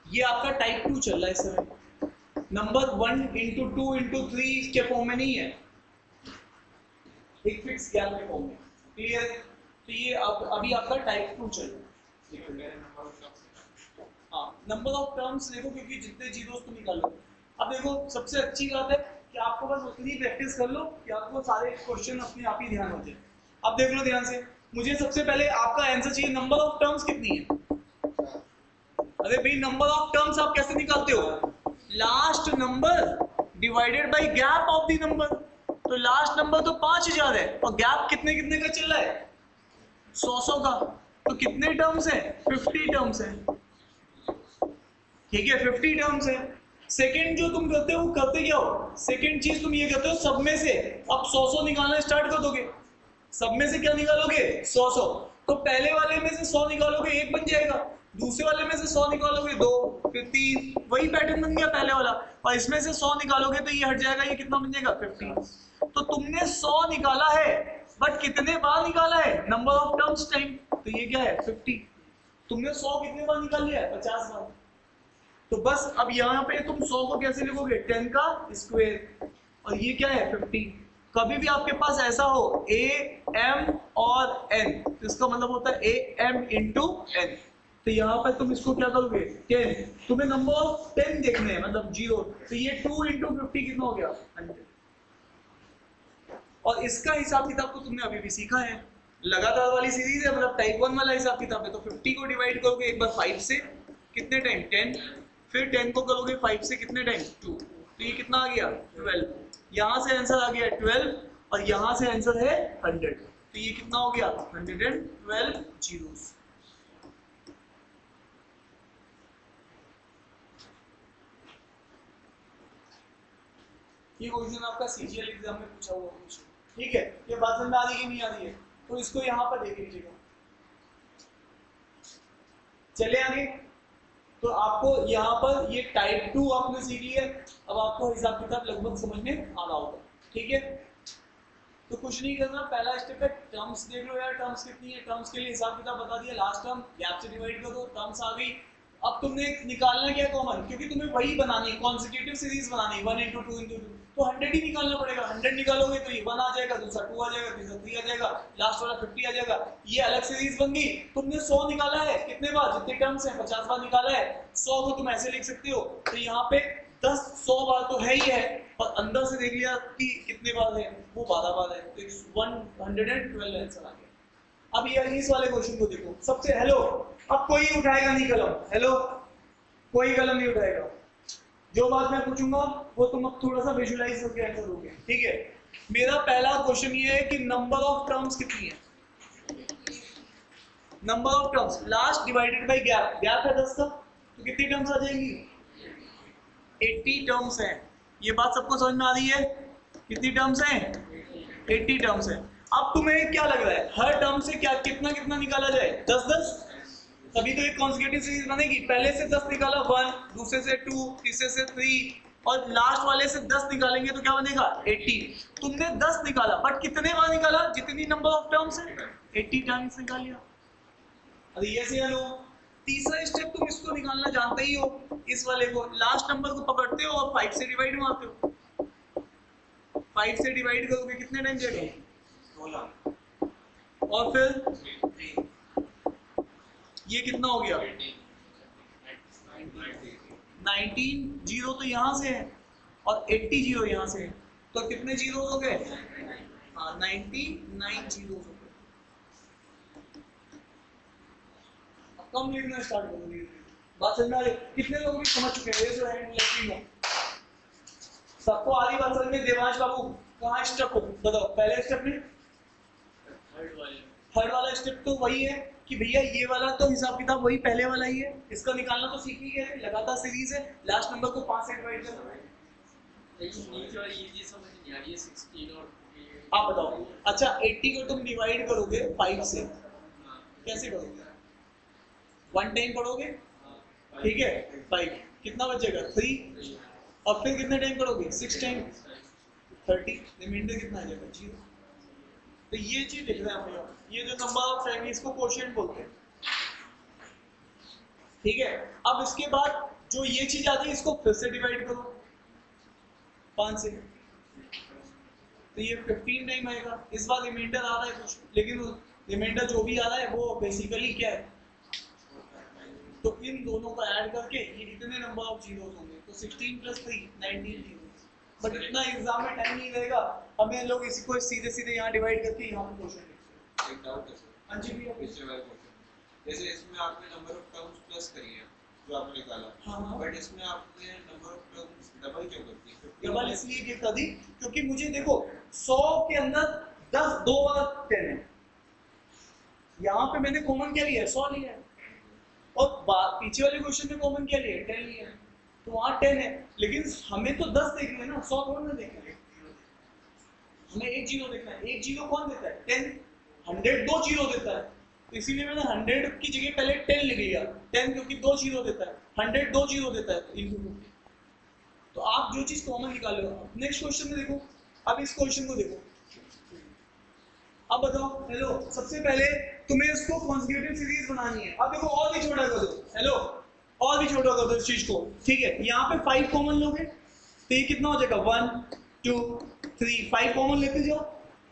ये आपका टाइप 2 चल रहा है इस समय। नंबर 1 इंटू 2 इंटू 3 के फॉर्म में नहीं है, एक फिक्स गैप के फॉर्म में। क्लियर? तो ये अभी आपका टाइप 2 चल रहा है। हाँ, नंबर ऑफ टर्म्स देखो, क्योंकि जितने जीरोस तुम निकालो। अब देखो सबसे अच्छी बात है कि आपको बस उतनी प्रैक्टिस कर लो कि आपको सारे क्वेश्चन अपने आप ही ध्यान हो जाए। अब देख लो ध्यान से, मुझे सबसे पहले आपका आंसर चाहिए, नंबर ऑफ टर्म्स कितनी है? अरे भाई, नंबर ऑफ टर्म्स आप कैसे निकालते हो? Last number divided by gap of the number. तो लास्ट नंबर तो 5000 है और गैप कितने कितने का चल रहा है? 100 का। तो कितने टर्म्स है? 50 टर्म्स है। ठीक है, 50 टर्म्स है। सेकंड जो तुम करते हो, वो करते क्या हो? सेकंड चीज तुम ये करते हो, सब में से अब 100 निकालना स्टार्ट कर दोगे। सब में से क्या निकालोगे? 100। तो पहले वाले में से 100 निकालोगे, 1 बन जाएगा। दूसरे वाले में से 100 निकालोगे, 2, फिर 3। वही पैटर्न बन गया पहले वाला। और इसमें से 100 निकालोगे तो ये हट जाएगा, ये कितना बन जाएगा? 50। तो तुमने 100 निकाला है, बट कितने बार निकाला है? Number of terms time. तो ये क्या है? 50। तुमने 100 कितने बार निकाल लिया है? 50 बार। तो बस अब यहाँ पे तुम 100 को कैसे लिखोगे? 10 का स्क्वायर। और ये क्या है? 50। कभी भी आपके पास ऐसा हो a m और n, तो इसका मतलब होता है a m इंटू n। तो यहाँ पर तुम इसको क्या करोगे? 10। तुम्हें नंबर ऑफ 10 देखने हैं, मतलब 0। तो ये 2 इंटू 50 कितना हो गया? 100। और इसका हिसाब किताब तो तुमने अभी भी सीखा है, लगातार वाली सीरीज है, मतलब टाइप 1 वाला हिसाब किताब है। तो 50 को डिवाइड करोगे एक बार 5 से, कितने टाइम? 10। फिर 10 को करोगे 5 से, कितने टाइम? 2। तो ये कितना आ गया? 12। यहाँ से आंसर आ गया 12 और यहाँ से आंसर है 100। तो ये कितना हो गया? 112 जीरोस। ये क्वेश्चन आपका सीजीएल एग्जाम में पूछा हुआ क्वेश्चन। ठीक है, ये बात समझ में आ रही है कि नहीं आ रही है? तो इसको यहाँ पर देख लीजिएगा। चले आगे। तो आपको यहाँ पर ये टाइप 2 आपने सीख लिया। अब आपको हिसाब किताब लगभग समझ में आ रहा होगा। ठीक है, तो कुछ नहीं करना, पहला स्टेप है टर्म्स देख लो यार, टर्म्स कितनी है। टर्म्स के लिए हिसाब किताब बता दिया, लास्ट टर्म गैप से डिवाइड कर दो, टर्म्स आ गई। अब तुमने निकालना क्या कॉमन, क्योंकि तुम्हें वही बनानी है, कॉन्सेक्यूटिव सीरीज बनानी है, 1 इंटू 2 इंटू 2। तो 100 ही निकालना पड़ेगा। 100 निकालोगे तो ये 1 आ जाएगा, दूसरा 2 आ जाएगा, तीसरा 3 आ जाएगा, लास्ट वाला 50 आ जाएगा। ये अलग सीरीज बन गई। तुमने 100 निकाला है, कितने बार? जितने टर्म्स हैं 50 बार निकाला है। 100 को तुम ऐसे लिख सकते हो, तो यहाँ पे 100 बार तो है ही है, और अंदर से देख लिया कि कितने बार है, वो 12 बार है। तो 112 आंसर आ गया। अब ये इस वाले क्वेश्चन को देखो सबसे। हेलो, अब कोई उठाएगा नहीं कलम। हेलो, कोई कलम नहीं उठाएगा। जो बात मैं पूछूंगा वो तुम अब थोड़ा सा विजुअलाइज करके आंसर दोगे। ठीक है, मेरा पहला क्वेश्चन ये है कि नंबर ऑफ टर्म्स कितनी है? Number of terms last divided by gap. Gap है 10 का, तो कितनी टर्म्स आ जाएंगी? 80 टर्म्स हैं। ये बात सबको समझ में आ रही है? कितनी टर्म्स हैं? 80 टर्म्स हैं। अब तुम्हें क्या लग रहा है, हर टर्म से क्या कितना कितना निकाला जाए? 10-10। तभी तो एक कॉन्सेक्यूटिव सीरीज बनेगी। पहले से 10 निकाला 1, दूसरे से 2, तीसरे से 3, और लास्ट वाले से 10 निकालेंगे तो क्या बनेगा? 80। तुमने 10 निकाला, बट कितने बार निकाला? जितनी नंबर ऑफ टर्म्स है, 80 टाइम्स निकाल लिया। अरे ये से लो। तीसरा स्टेप तुम इसको निकालना जानते ही हो, इस वाले को। लास्ट नंबर को पकड़ते हो और 5 से डिवाइड मारते हो। 5 से डिवाइड करोगे कितने टाइम जाएगा? 16। और फिर ये कितना हो गया? 19 जीरो तो यहाँ से है और 80 जीरो यहाँ से है, तो कितने जीरो हो गए? हाँ, 99 जीरो हो गए। अब कम लिखना स्टार्ट करोगे। बात समझ में आ रही? कितने लोग भी समझ चुके हैं? जो हैंड लेफ्टिंग हो, सबको आधी बात समझ में। देवांश बाबू कहाँ स्टेप हो बताओ? पहले स्टेप में थर्ड वाला स्टेप तो वही है कि भैया ये वाला तो हिसाब किताब वही पहले वाला ही है, इसका निकालना तो सीख ही है, लगातार सीरीज है। लास्ट नंबर को 5 से डिवाइड करना है। लेकिन नीचे वाली ये समझ नहीं आ रही है 16 और आप बताओ। अच्छा 80 को तुम डिवाइड करोगे 5 से, कैसे करोगे? 1 टाइम पढ़ोगे, ठीक है, 5 कितना बचेगा 3, और फिर कितने टाइम पढ़ोगे 6 टाइम 30, रिमाइंडर कितना आ जाएगा 0। तो ये चीज लिख रहे हैं हम लोग, ये जो नंबर ऑफ टाइम इसको क्वोशिएंट बोलते हैं, ठीक है। अब इसके बाद जो ये चीज आती है इसको फिर से डिवाइड करो 5 से, तो ये 15 टाइम आएगा। इस बार रिमाइंडर आ रहा है कुछ, लेकिन रिमाइंडर जो भी आ रहा है वो बेसिकली क्या है, तो इन दोनों को ऐड करके ये इतने नंबर ऑफ जीरोस होंगे, तो 16 + 3 19 जीरोस। बट इतना एग्जाम में टाइम नहीं रहेगा, हमें लोग इसी को सीधे सीधे यहाँ डिवाइड करके यहाँ पे क्वेश्चन लिखते हैं। एक डाउट है सर, हाँ जी भैया, इससे वाला क्वेश्चन, जैसे इसमें आपने नंबर ऑफ टर्म्स प्लस करी है जो आपने निकाला, हाँ। बट इसमें आपने नंबर ऑफ टर्म्स डबल क्यों कर दी? डबल इसलिए क्यों कर दी क्योंकि मुझे देखो 100 के अंदर 10 2 बार 10 है, यहाँ पे मैंने कॉमन क्या लिया है 100 लिया है, और पीछे वाले क्वेश्चन में कॉमन क्या लिया है 10 लिया है, तो वहाँ 10 है, लेकिन हमें तो 10 देखना है ना, 100 कौन ना देखना है, हमें एक जीरो देखना है। एक जीरो कौन देता है 10, 100 2 जीरो देता है, तो इसीलिए मैंने 100 की जगह पहले 10 लिख लिया, 10 क्योंकि 2 जीरो देता है, 100 2 जीरो देता है इनटू 2। तो आप जो चीज कॉमन निकाले हो, नेक्स्ट क्वेश्चन में देखो, अब इस क्वेश्चन को देखो, अब बताओ हेलो, सबसे पहले तुम्हें इसको कॉन्सेक्यूटिव सीरीज बनानी है। अब देखो और भी छोटा कर दो, हेलो और भी छोटा कर दो इस चीज को, ठीक है। यहाँ पे 5 कॉमन लोगे तो ये कितना हो जाएगा 1 2 3, 5 कॉमन लेते जाओ।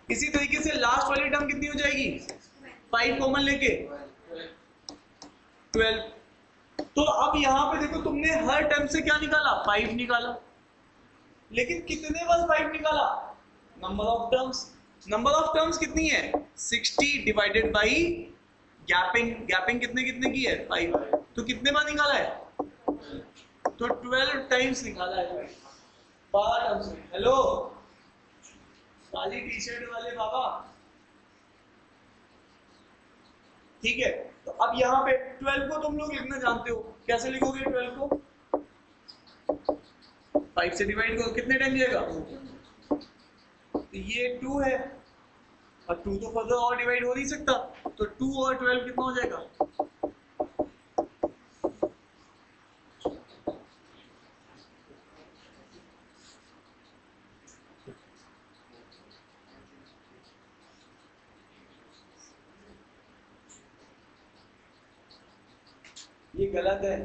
इसी तरीके से लास्ट वाली टर्म कितनी हो जाएगी 5 कॉमन लेके 12। तो अब यहाँ पे देखो तुमने हर टर्म से क्या निकाला 5 निकाला, लेकिन कितने बार 5 निकाला, number of terms. Number of terms कितनी है 60 डिवाइडेड बाई गैपिंग, गैपिंग कितने कितने की है 5, तो कितने बार निकाला है, तो 12 टाइम्स निकाला है 12 टर्म्स में। हेलो काली टी शर्ट वाले बाबा, ठीक है। तो अब यहाँ पे 12 को तुम लोग लिखना जानते हो, कैसे लिखोगे 12 को 5 से डिवाइड करो, कितने टाइम जाएगा, तो ये 2 है, और 2 तो फर्दर और डिवाइड हो नहीं सकता, तो 2 और 12 कितना हो जाएगा, ये गलत है।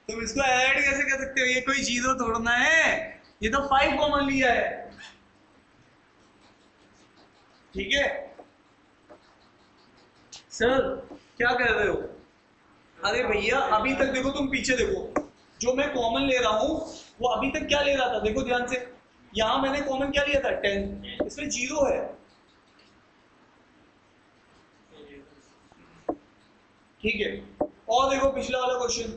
तुम इसको ऐड कैसे कर सकते हो, ये कोई जीरो तोड़ना है, ये तो 5 कॉमन लिया है, ठीक है। सर क्या कर रहे हो, अरे भैया अभी तक देखो, तुम पीछे देखो, जो मैं कॉमन ले रहा हूं वो अभी तक क्या ले रहा था, देखो ध्यान से, यहां मैंने कॉमन क्या लिया था 10, इसमें जीरो है, ठीक है। और देखो पिछला वाला क्वेश्चन,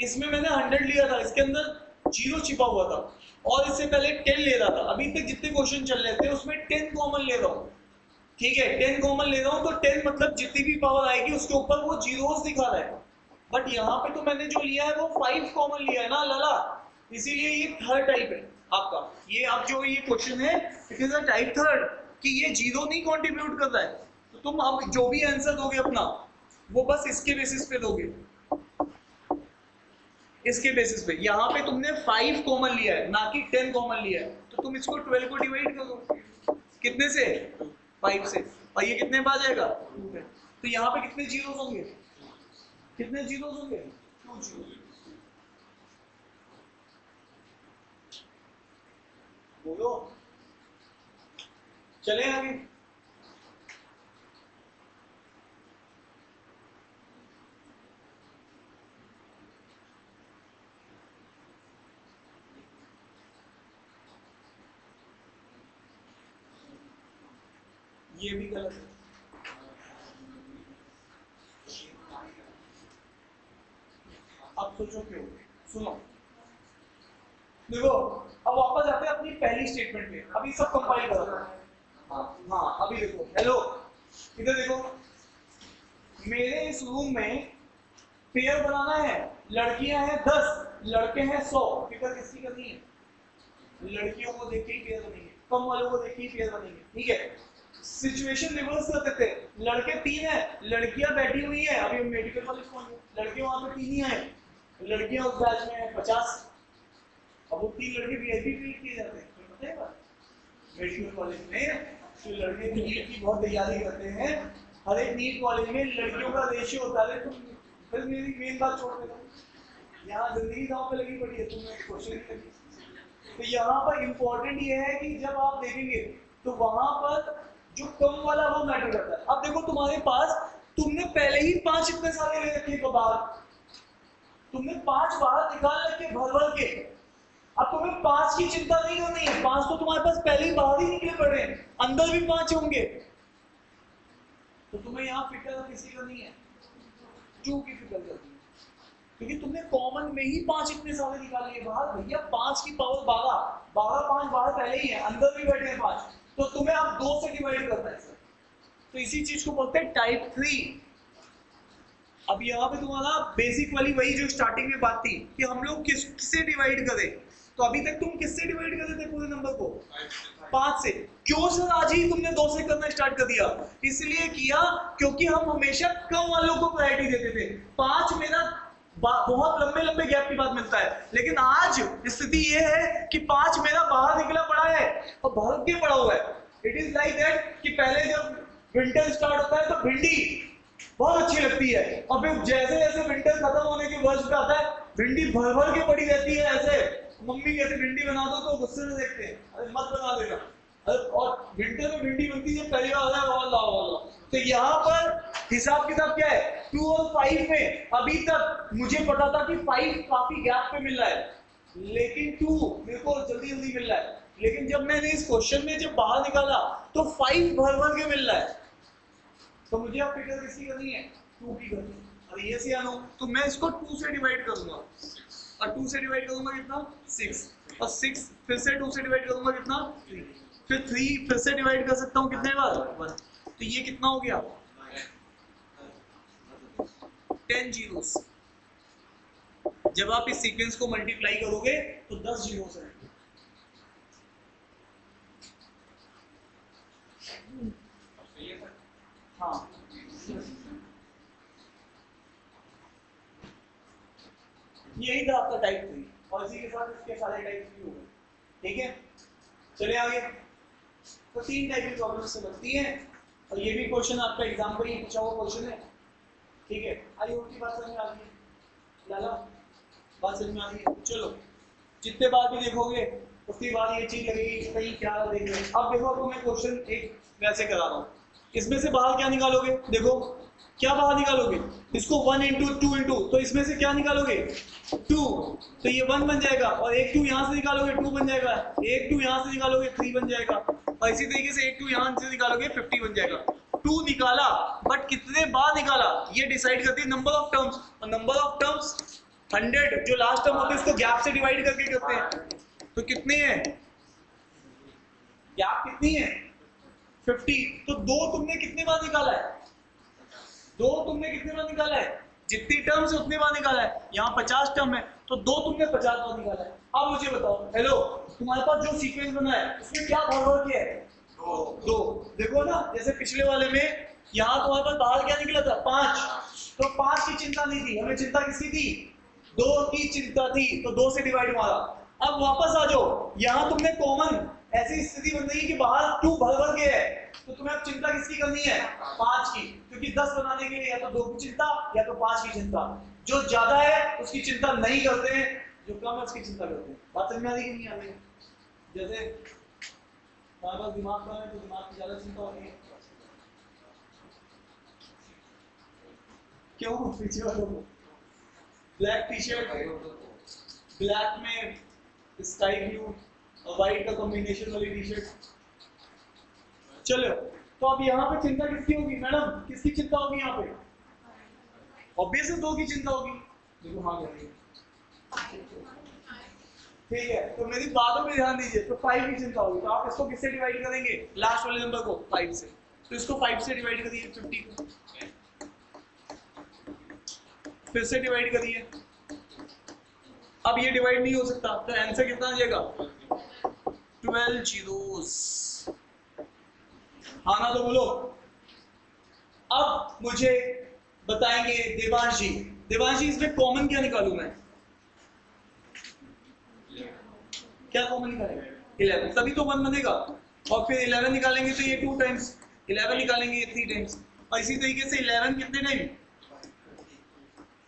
इसमें मैंने 100 लिया था, इसके अंदर जीरो छिपा हुआ था, और इससे पहले 10 ले रहा था। अभी तक जितने क्वेश्चन चल रहे थे उसमें 10 कॉमन ले रहा हूँ, ठीक है, 10 कॉमन ले रहा हूँ, तो 10 मतलब जितनी भी पावर आएगी उसके ऊपर वो जीरोस दिखा रहा है। बट यहाँ पे तो मैंने जो लिया है वो 5 कॉमन लिया है ना लाला, इसीलिए ये थर्ड टाइप है आपका। ये अब जो ये क्वेश्चन है it is a type third, कि ये जीरो नहीं कंट्रीब्यूट कर रहा है, तो तुम अब जो भी आंसर दोगे अपना वो बस इसके बेसिस पे दोगे, इसके बेसिस पे। यहाँ पे तुमने 5 कॉमन लिया है ना कि 10 कॉमन लिया है, तो तुम इसको 12 को डिवाइड करो कितने से 5 से, और ये कितने पे आ जाएगा 2 पे, तो यहाँ पे कितने जीरोस होंगे, कितने जीरोस होंगे 2 जीरोस। बोलो चले आगे, ये भी गलत है। अब सोचो क्यों, सुनो देखो, अब वापस आते हैं अपनी पहली स्टेटमेंट पे, अभी सब कंपाइल करो। हाँ अभी देखो, हेलो इधर देखो, मेरे इस रूम में पेयर बनाना है, लड़कियां हैं 10 लड़के हैं 100, फिगर किसकी करनी है, लड़कियों को देख के ही पेयर बनेंगे, कम वालों को देख के ही पेयर बनेंगे, ठीक है। सिचुएशन रिवर्स कर देते हैं, लड़के 3 है, लड़कियां बैठी हुई है, अभी मेडिकल कॉलेज पहुंचे, लड़के वहां पे 3 ही आए, लड़कियां उस बैच में है 50, अब वो 3 लड़के वीआईपी ट्रीट किए जाते हैं, पता है बात। मेडिकल कॉलेज में जो लड़के नीट की बहुत तैयारी करते हैं, हर एक नीट कॉलेज में लड़कियों का रेशियो होता है, तुम फिर मेरी मेन बात छोड़ देना, यहाँ जिंदगी दांव पे लगी पड़ी है, तुम्हें क्वेश्चन नहीं लगी। तो यहाँ पर इम्पोर्टेंट ये है कि जब आप देखेंगे तो वहां पर जो कम वाला वो मैटर करता है। अब देखो तुम्हारे पास, तुमने पहले ही 5 इतने सारे ले रखे हैं बाहर, तुमने 5 बाहर निकाल रखे भर भर के, अब तुम्हें 5 की चिंता नहीं करनी है, 5 तो तुम्हारे पास पहले ही बाहर ही निकले पड़े हैं, अंदर भी 5 होंगे, तो तुम्हें यहाँ फिक्र किसी का नहीं है, क्यों की फिक्र करनी है, क्योंकि तुमने कॉमन में ही 5 इतने सारे निकाल लिए बाहर। भैया 5 की पावर 12, 5 बाहर पहले ही है, अंदर भी बैठे हैं 5, तो तुम्हें अब 2 से डिवाइड करना है सर, तो इसी चीज को बोलते हैं टाइप 3। अब यहाँ पे तुम्हारा बेसिक वाली वही जो स्टार्टिंग में बात थी कि हम लोग किससे डिवाइड करें, तो अभी तक तुम किससे डिवाइड कर देते पूरे नंबर को? 5 से। क्यों सर आज ही तुमने 2 से करना स्टार्ट कर दिया? इसलिए किया क्योंकि हम हमेशा कम वालों को प्रायोरिटी देते थे। 5 मेरा बहुत लंबे लंबे गैप के बाद मिलता है, लेकिन आज स्थिति ये है कि 5 मेरा बाहर निकला पड़ा है और भर के पड़ा हुआ है। इट इज लाइक दैट कि पहले जब विंटर स्टार्ट होता है तो भिंडी बहुत अच्छी लगती है, और फिर जैसे जैसे विंटर खत्म होने के वर्ष पे आता है भिंडी भर भर के पड़ी रहती है। ऐसे मम्मी कहते भिंडी बना दो तो गुस्से से देखते हैं, अरे मत बना देना, और विंटर में भिंडी बनती है पहली बार अल्लाह। तो यहाँ पर हिसाब किताब क्या है, 2 और 5 में अभी तक मुझे पता था कि 5 काफी गैप पे मिल रहा है, लेकिन 2 मेरे को जल्दी जल्दी मिल रहा है, लेकिन जब मैंने इस क्वेश्चन में जब बाहर निकाला तो 5 भर भर के मिल रहा है, तो मुझे अब फिगर किसकी करनी है? 2 की करनी है। अरे ये से आनो तो मैं इसको 2 से डिवाइड करूंगा, और 2 से डिवाइड करूंगा कितना? 6, और 6 फिर से 2 से डिवाइड करूंगा कितना? 3, फिर 3 फिर से डिवाइड कर सकता हूँ कितने बार? 1। तो ये कितना हो गया? 10 जीरोस। जब आप इस सीक्वेंस को मल्टीप्लाई करोगे तो 10 जीरोस आएंगे। हाँ यही था आपका टाइप 3, और इसी के साथ इसके सारे टाइप भी हो गए, ठीक है। चलिए आगे। तो 3 टाइप की प्रॉब्लम से लगती है, और ये भी क्वेश्चन आपका एग्जाम का ही पूछा हुआ क्वेश्चन है, ठीक है। आई होप की बात समझ में आ गई, लाला बात समझ में आ गई। चलो जितने बार भी देखोगे उसके बाद ये चीज लगेगी कहीं क्या देख रहे हैं। अब देखो, तो मैं क्वेश्चन एक वैसे करा रहा हूँ, इसमें से बाहर क्या निकालोगे? देखो क्या बाहर निकालोगे? इसको 1 इंटू 2 इंटू, तो इसमें से क्या निकालोगे? 2, तो ये 1 बन जाएगा, और एक 2 यहाँ से निकालोगे 2 बन जाएगा, एक 2 यहाँ से निकालोगे 3 बन जाएगा, और इसी तरीके से एक 2 यहाँ से निकालोगे 50 बन जाएगा। 2 निकाला, बट कितने बार निकाला ये डिसाइड करती है नंबर ऑफ टर्म्स, और नंबर ऑफ टर्म्स 100 जो लास्ट टर्म होती है उसको गैप से डिवाइड करके करते हैं। तो कितने हैं गैप? कितनी है? 50। तो 2 तुमने कितने बार निकाला है? 2 तुमने कितने बार निकाला है? जितनी टर्म्स है उतने बार निकाला है। यहाँ 50 टर्म है तो 2 तुमने 50 बार निकाला है। अब मुझे बताओ, हेलो, तुम्हारे पास जो सीक्वेंस बना है उसमें क्या भर के है? 2। देखो ना, जैसे पिछले वाले में यहाँ तुम्हारे पास बाहर क्या निकला था? 5। तो 5 की चिंता नहीं थी, हमें चिंता किसकी थी? 2 की चिंता थी, तो 2 से डिवाइड मारा। अब वापस आ जाओ, यहाँ तुमने कॉमन ऐसी स्थिति बन रही है कि बाहर 2 भर के है, तो तुम्हें अब चिंता किसकी करनी है? 5 की, क्योंकि 10 बनाने के लिए या तो 2 की चिंता या तो 5 की चिंता। जो ज्यादा है उसकी चिंता नहीं करते हैं, जो कम है उसकी चिंता करते हैं। बात समझ में आ रही कि नहीं आ रही? जैसे हमारे पास दिमाग कम है तो दिमाग की ज्यादा चिंता होती है, क्यों? पीछे वालों को ब्लैक टी शर्ट, ब्लैक में स्काई ब्लू और व्हाइट का कॉम्बिनेशन वाली टी शर्ट। चलो, तो अब यहाँ पे चिंता किसकी होगी मैडम? किसकी चिंता होगी यहाँ पे? ऑब्वियसली 2 की चिंता होगी। देखो हाँ ठीक है, तो मेरी बातों पे ध्यान दीजिए। तो 5 की चिंता होगी, तो आप इसको किससे डिवाइड करेंगे? लास्ट वाले नंबर को 5 से। तो इसको 5 से डिवाइड करिए, 50 को फिर से डिवाइड करिए। अब ये डिवाइड नहीं हो सकता, तो आंसर कितना आ जाएगा? 12 जीरोस। हाँ ना तो बोलो। अब मुझे बताएंगे देवांश जी, देवांश जी इसमें कॉमन क्या निकालूं मैं? क्या कॉमन निकालेंगे? 11, तभी तो 1 बनेगा। और फिर 11 निकालेंगे तो ये 2 टाइम्स, 11 निकालेंगे ये 3 टाइम्स, और इसी तरीके से 11 कितने टाइम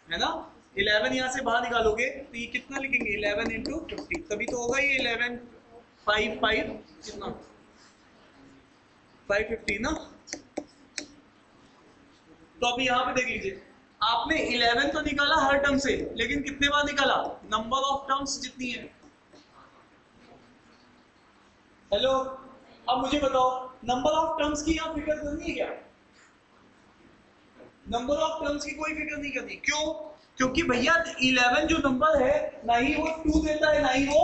है ना? 11 यहाँ से बाहर निकालोगे तो ये कितना लिखेंगे? 11 इंटू 50, तभी तो होगा ये 11 5 5 कितना 550 ना। तो अभी यहाँ पे देख लीजिए, आपने 11 तो निकाला हर टर्म से, लेकिन कितने बार निकाला? नंबर ऑफ टर्म्स जितनी है। हेलो, अब मुझे बताओ नंबर ऑफ टर्म्स की यहाँ फिक्र करनी है क्या? नंबर ऑफ टर्म्स की कोई फिक्र नहीं करनी। क्यों? क्योंकि भैया 11 जो नंबर है ना ही वो 2 देता है ना ही वो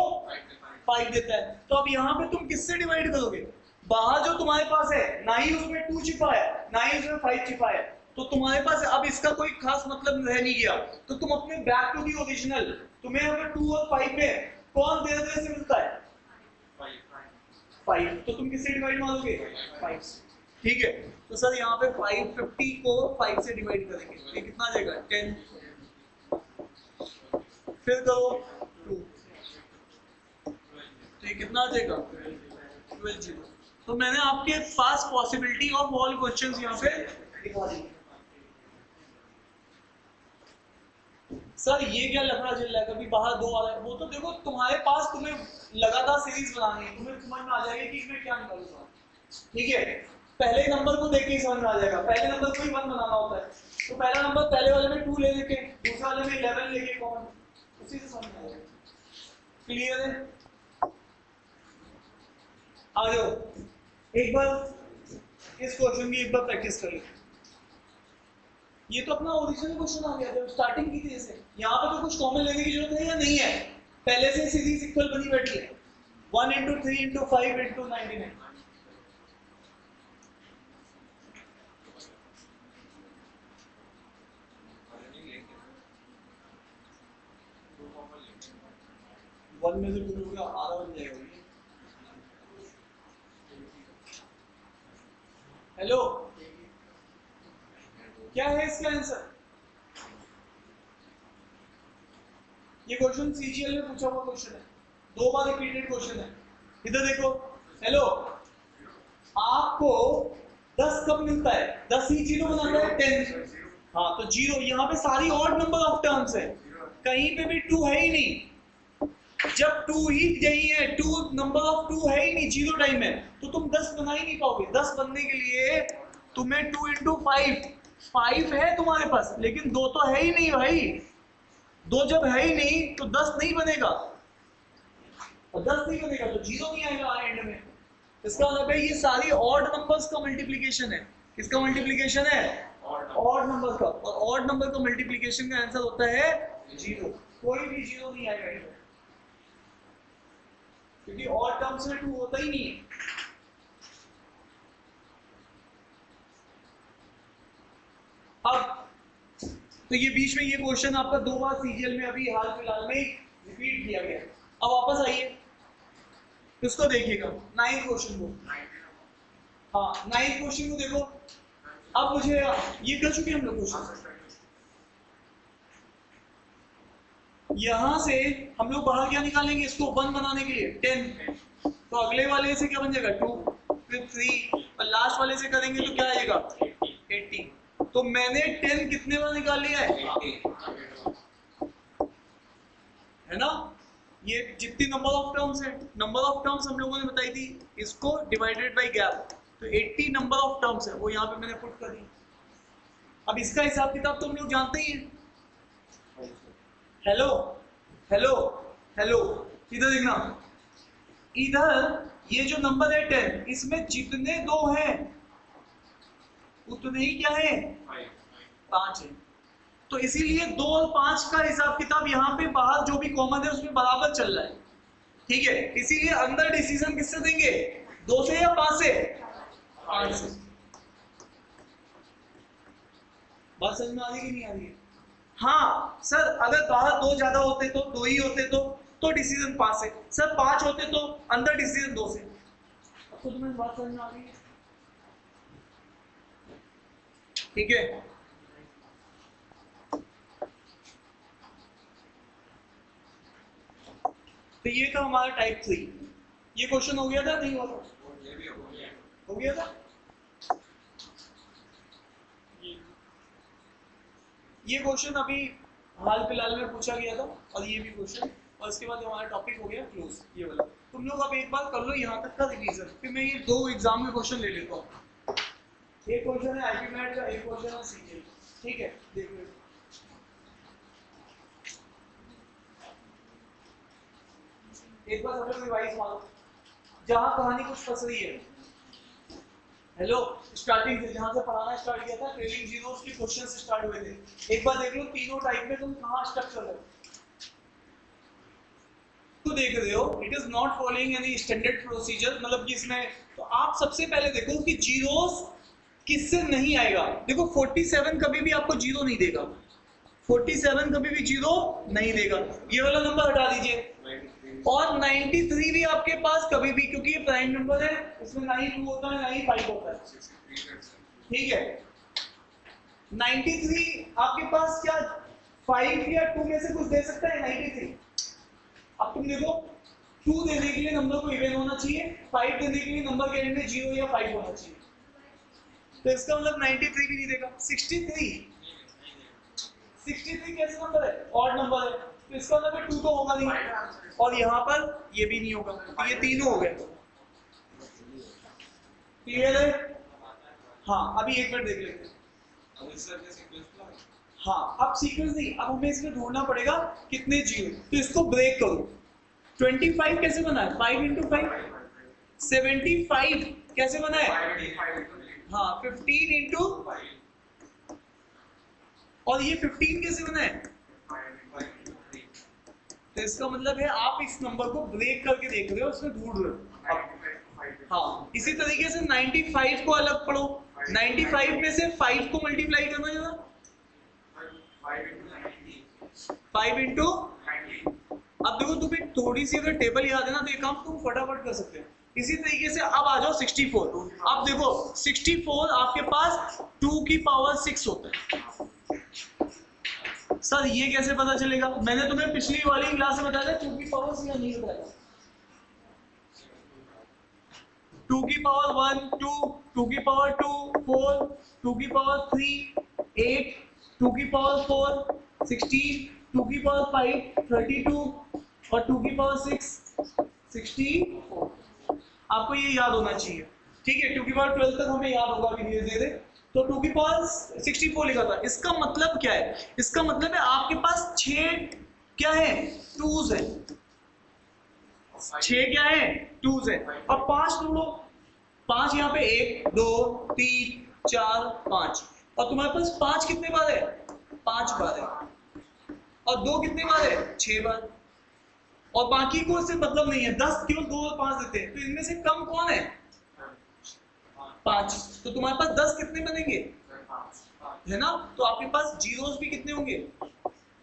5 देता है। तो अब यहाँ पे तुम किससे डिवाइड करोगे? बाहर जो तुम्हारे पास है ना ही उसमें 2 छिपा है ना ही उसमें 5 छिपा है, तो तुम्हारे पास अब इसका कोई खास मतलब रह नहीं गया। तो तुम अपने बैक टू दी ओरिजिनल, तुम्हें अगर 2 और 5 में कौन देर देर से मिलता है? 5, तो तुम किससे डिवाइड मारोगे? 5 से। ठीक है, तो सर यहाँ पे 550 को 5 से डिवाइड करेंगे, ये कितना आ जाएगा? 10, फिर करो 2, तो ये कितना आ जाएगा? 12 जीरो। तो मैंने आपके पास पॉसिबिलिटी ऑफ ऑल क्वेश्चंस यहाँ पे दिखा दी। सर ये क्या लफड़ा चल रहा है, कभी बाहर 2 आ रहा है, वो तो देखो तुम्हारे पास, तुम्हें लगातार सीरीज बनानी है, तुम्हें समझ में आ जाएगा कि इसमें क्या निकालूंगा। ठीक है, पहले नंबर को देख के ही समझ में आ जाएगा, पहले नंबर को ही 1 बनाना होता है, तो पहला नंबर पहले वाले में 2 ले लेके, दूसरे वाले में 11 लेके कॉमन, उसी से समझ में आ जाएगा। क्लियर है? आ जाओ, एक बार इस क्वेश्चन की एक बार प्रैक्टिस कर लो। ये तो अपना ओरिजिनल क्वेश्चन आ गया जब स्टार्टिंग की थी इसे। यहाँ पे तो कुछ कॉमन लेने की जरूरत है या नहीं है? पहले से सीरीज इक्वल बनी बैठी है, 1 इंटू 3 इंटू 5 इंटू 99। वन में से 2 हो गया, आधा बन जाएगा। हेलो, क्या है इसका आंसर? ये क्वेश्चन सीजीएल में पूछा हुआ क्वेश्चन है, 2 बार रिपीटेड क्वेश्चन है। इधर देखो, हेलो, आपको 10 कब मिलता है? 10 ही जीरो बनाता है 10। हाँ, तो जीरो यहाँ पे सारी ऑड नंबर ऑफ टर्म्स है, कहीं पे भी 2 है ही नहीं। जब 2 ही यही है, 2 नंबर ऑफ 2 है ही नहीं, 0 टाइम है, तो तुम 10 बना ही नहीं पाओगे। 10 बनने के लिए तुम्हें 2 इंटू 5 है तुम्हारे पास, लेकिन 2 तो है ही नहीं भाई। 2 जब है ही नहीं तो 10 नहीं बनेगा, और 10 नहीं बनेगा तो 0 नहीं आएगा एंड में। इसका मतलब है ये सारी ऑड नंबर्स का मल्टीप्लिकेशन है। किसका मल्टीप्लिकेशन है? ऑड नंबर का। और ऑड नंबर का मल्टीप्लिकेशन का आंसर होता है 0। कोई भी 0 नहीं आएगा इधर, क्योंकि ऑड टर्म्स में 2 होता ही नहीं है। अब तो ये बीच में ये क्वेश्चन आपका 2 बार सीजीएल में अभी हाल फिलहाल में रिपीट किया गया। अब वापस आइए, इसको देखिएगा 9th क्वेश्चन को। हाँ, 9th क्वेश्चन को देखो। अब मुझे ये कर चुके हम लोग क्वेश्चन, यहां से हम लोग बाहर क्या निकालेंगे? इसको 1 बनाने के लिए 10, तो अगले वाले से क्या बन जाएगा? 2, फिर 3, और लास्ट वाले से करेंगे तो क्या आएगा? 80। तो मैंने 10 कितने बार निकाल लिया है? 80 है ना? ये जितनी नंबर ऑफ टर्म्स है, नंबर ऑफ टर्म्स हम लोगों ने बताई थी, इसको डिवाइडेड बाय गैप, तो 80 नंबर ऑफ टर्म्स है, वो यहाँ पे मैंने पुट कर दी। अब इसका हिसाब किताब तो हम लोग जानते ही हैं। हेलो हेलो हेलो, इधर देखना, इधर ये जो नंबर है 10, इसमें जितने 2 हैं उतने ही क्या है? 5 है। तो इसीलिए 2 और 5 का हिसाब किताब यहाँ पे बाहर जो भी कॉमन है उसमें बराबर चल रहा है। ठीक है, इसीलिए अंदर डिसीजन किससे देंगे? 2 से या 5 से? 5 से। बात समझ में आ रही कि नहीं आ रही है? हाँ सर, अगर बाहर 2 ज्यादा होते तो 2 ही होते तो तो डिसीजन 5 है। सर 5 होते तो अंदर डिसीजन 2 से। अब तो तुम्हें बात समझ में आ गई है, ठीक है। तो ये था हमारा टाइप 3। ये क्वेश्चन हो गया था नहीं हुआ था? हो गया था। ये क्वेश्चन अभी हाल फिलहाल में पूछा गया था और ये भी क्वेश्चन, और इसके बाद हमारा टॉपिक हो गया क्लोज ये वाला। तुम लोग अब एक बार कर लो यहाँ तक का रिवीजन, फिर मैं ये 2 एग्जाम के क्वेश्चन ले लेता हूँ। एक क्वेश्चन है आईपी मैट का, एक क्वेश्चन है सीजीएल, ठीक है। देख लो एक बार सब लोग रिवाइज मारो जहां कहानी कुछ फंस रही है। हेलो, स्टार्टिंग से जहां से पढ़ाना स्टार्ट किया था ट्रेलिंग जीरोस के क्वेश्चन से स्टार्ट हुए थे। एक बार देख लो तीनों टाइप में तुम कहां स्टक कर रहे हो। तो देख रहे हो it is not following any standard procedure, मतलब कि इसमें तो आप सबसे पहले देखो कि जीरोस किससे नहीं आएगा। देखो 47 कभी भी आपको जीरो नहीं देगा, 47 कभी भी जीरो नहीं देगा, ये वाला नंबर हटा दीजिए। और 93 भी आपके पास कभी भी, क्योंकि ये प्राइम नंबर है, इसमें ना ही 2 होता है ना ही 5 होता है, ठीक है। 93 आपके पास क्या 5 या 2 में से कुछ दे सकता है 93। अब तुम देखो 2 देने के लिए नंबर को इवन होना चाहिए, 5 देने के लिए नंबर के एंड में 0 या 5 होना चाहिए, तो इसका मतलब 93 भी नहीं देगा। 63 कैसे नंबर है? ऑड नंबर है, तो इसका मतलब 2 तो होगा नहीं, और यहाँ पर ये भी नहीं होगा, तो ये तीनों हो गए। क्लियर है? हाँ, अभी एक मिनट देख लेते हैं। हाँ, अब सीक्वेंस नहीं, अब हमें इसमें ढूंढना पड़ेगा कितने जीरो, तो इसको ब्रेक करो। 25 कैसे बना है? 5 into 5। 75 कैसे बना है? हाँ, 15 into, और ये 15 कैसे बना है? तो इसका मतलब है आप इस नंबर को ब्रेक करके देख रहे हो, उसमें ढूंढ रहे हो। हाँ, इसी तरीके से 95 को अलग पढ़ो, 95 में से 5 को मल्टीप्लाई करना जरा, 5 into, अब देखो तुम्हें थोड़ी सी अगर टेबल याद है ना तो ये काम तुम फटाफट कर सकते हो। इसी तरीके से अब आ जाओ 64। अब देखो 64 आपके पास 2 की पावर 6 होता है। सर ये कैसे पता चलेगा? मैंने तुम्हें पिछली वाली क्लास में बताया था 2 की पावर 6 या नहीं बताया? 2 की पावर 1 2, 2 की पावर 2 4, 2 की पावर 3 8, 2 की पावर 4 16, 2 की पावर 5 32 और 2 की पावर 6 64। आपको ये याद होना चाहिए, ठीक है। 2 की पावर 12 तक हमें याद होगा धीरे धीरे। तो 2 की पावर 64 लिखा था, इसका मतलब क्या है? इसका मतलब है आपके पास 6 क्या है? 2s है। 6 क्या है? 2s है। अब 5 ढूंढो, 5 यहाँ पे 1 2 3 4 5, और तुम्हारे पास 5 कितने बार है? 5 बार है, और 2 कितने बार है? 6 बार, और बाकी को इससे मतलब नहीं है। 10 क्यों 2 और 5 देते हैं, तो इनमें से कम कौन है? 5। तो तुम्हारे पास 10 कितने बनेंगे? है ना? तो आपके पास जीरोस भी कितने होंगे?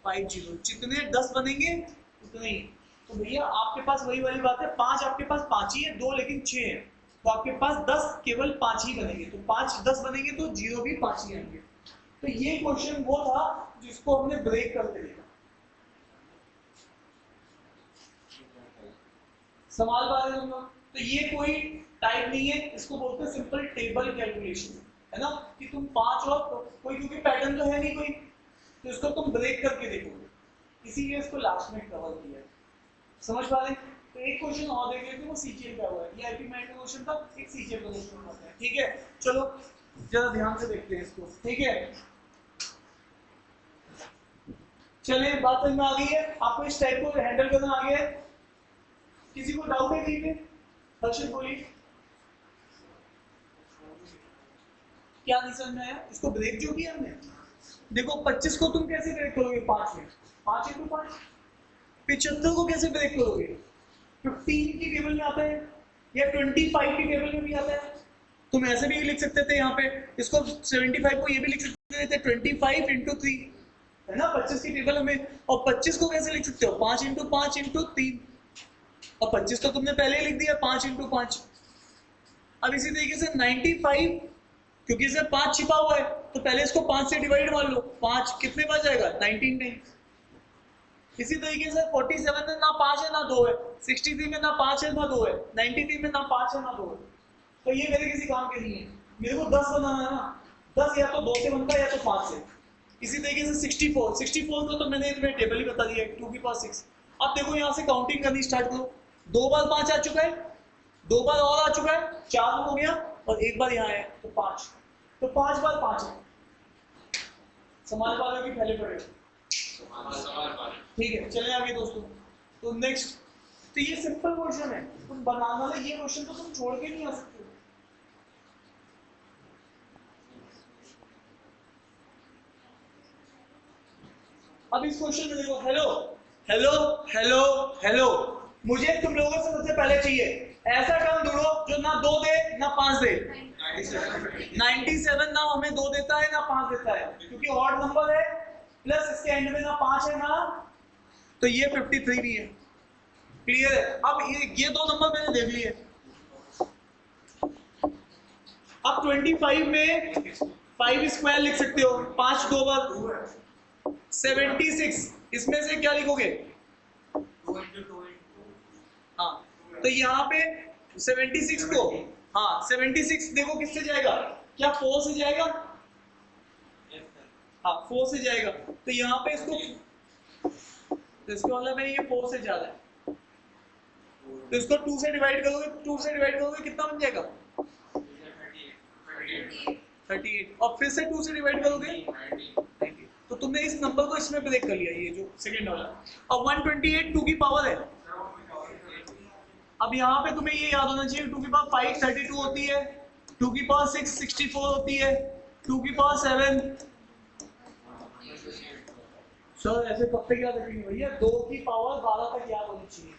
5 जीरो। जितने 10 बनेंगे उतने ही। तो भैया आपके पास वही वाली बात है, 5 आपके पास 5 ही है, 2 लेकिन 6 है, तो आपके पास 10 केवल 5 ही बनेंगे। तो 5 10 बनेंगे तो जीरो भी 5 ही आएंगे। तो ये क्वेश्चन वो था जिसको हमने ब्रेक करके देखा। सवाल पा रहे तुम लोग? तो ये कोई टाइप नहीं है, इसको बोलते हैं सिंपल टेबल कैलकुलेशन, है ना, कि तुम 5 और कोई, क्योंकि पैटर्न तो है नहीं कोई, तो इसको तुम ब्रेक करके देखोगे, इसीलिए इसको लास्ट में कवर किया है। समझ पा रहे? तो एक क्वेश्चन और देख लेते हैं, वो सीजीएल का हुआ है। ये आईपी मैट का क्वेश्चन था, एक सीजीएल का क्वेश्चन होता है, ठीक है। चलो जरा ध्यान से देखते हैं इसको, ठीक है। चलिए बात समझ में आ गई है आपको, इस टाइप को हैंडल करना आ गया है? किसी को डाउट है कहीं पे? हर्षित बोलिए, क्या नहीं समझ में आया? इसको ब्रेक जो किया हमने, देखो 25 को तुम कैसे ब्रेक करोगे? 5 में 5 into 5। 75 को कैसे ब्रेक करोगे? 15 की टेबल में आता है, या 25 की टेबल में भी आता है। तुम ऐसे भी लिख सकते थे यहाँ पे, इसको 75 को ये भी लिख सकते थे 25 into 3, है ना 25 की टेबल हमें, और 25 को कैसे लिख सकते हो 5 इंटू 5 इंटू 3, और 25 तो तुमने पहले ही लिख दिया 5 इंटू 5। अब इसी तरीके से 95, क्योंकि इसमें 5 छिपा हुआ है तो पहले इसको 5 से डिवाइड मार लो, 5 कितने बार जाएगा 19 टाइम्स। इसी तरीके से 47 में ना 5 है ना 2 है, 63 में ना 5 है ना 2 है, 93 में ना 5 है ना 2 है, तो ये मेरे किसी काम के नहीं है, मेरे को 10 बनाना है ना, 10 या तो 2 से बनता है या तो 5 से। इसी तरीके से 64 को तो मैंने तुम्हें टेबल ही बता दिया 2 की पावर 6। अब देखो यहाँ से काउंटिंग करनी स्टार्ट करो, 2 बार 5 आ चुका है, 2 बार और आ चुका है, 4 हो गया, और 1 बार यहाँ है तो 5, तो 5 बार 5 है। समाज वालों की पहले पढ़ेगा, ठीक है। चले आगे दोस्तों, तो नेक्स्ट, तो ये सिंपल क्वेश्चन है, तुम बनाने वाले ये क्वेश्चन तो तुम छोड़ के नहीं आ सकते। अब इस क्वेश्चन में देखो, हेलो हेलो हेलो हेलो, मुझे तुम लोगों से सबसे पहले चाहिए ऐसा टर्म ढूंढो जो ना 2 दे ना 5 दे। 97 ना हमें 2 देता है ना 5 देता है, क्योंकि ऑड नंबर है, प्लस इसके एंड में ना 5 है ना, तो ये 53 भी है। क्लियर है? अब ये 2 नंबर मैंने देख लिए। अब 25 में 5 स्क्वायर लिख सकते हो, 5 2 बार 76, इसमें से क्या लिखोगे? हाँ, तो यहाँ पे 76 को, हाँ 76 देखो किससे जाएगा, क्या 4 से जाएगा? हाँ 4 से जाएगा, तो यहाँ पे इसको, तो इसका मतलब है ये 4 से ज्यादा है, तो इसको 2 से डिवाइड करोगे, 2 से डिवाइड करोगे कितना बन जाएगा? 38, और फिर से 2 से डिवाइड करोगे 90। तो तुमने इस नंबर को इसमें ब्रेक कर लिया, ये जो सेकंड वाला। अब 128 2 की पावर है। अब यहाँ पे तुम्हें ये याद होना चाहिए 2 की पावर 5 32 होती है, 2 की पावर 6 64 होती है, 2 की पावर 7, सर ऐसे कब तक याद रखेंगे भैया? 2 की पावर 12 तक याद होनी चाहिए,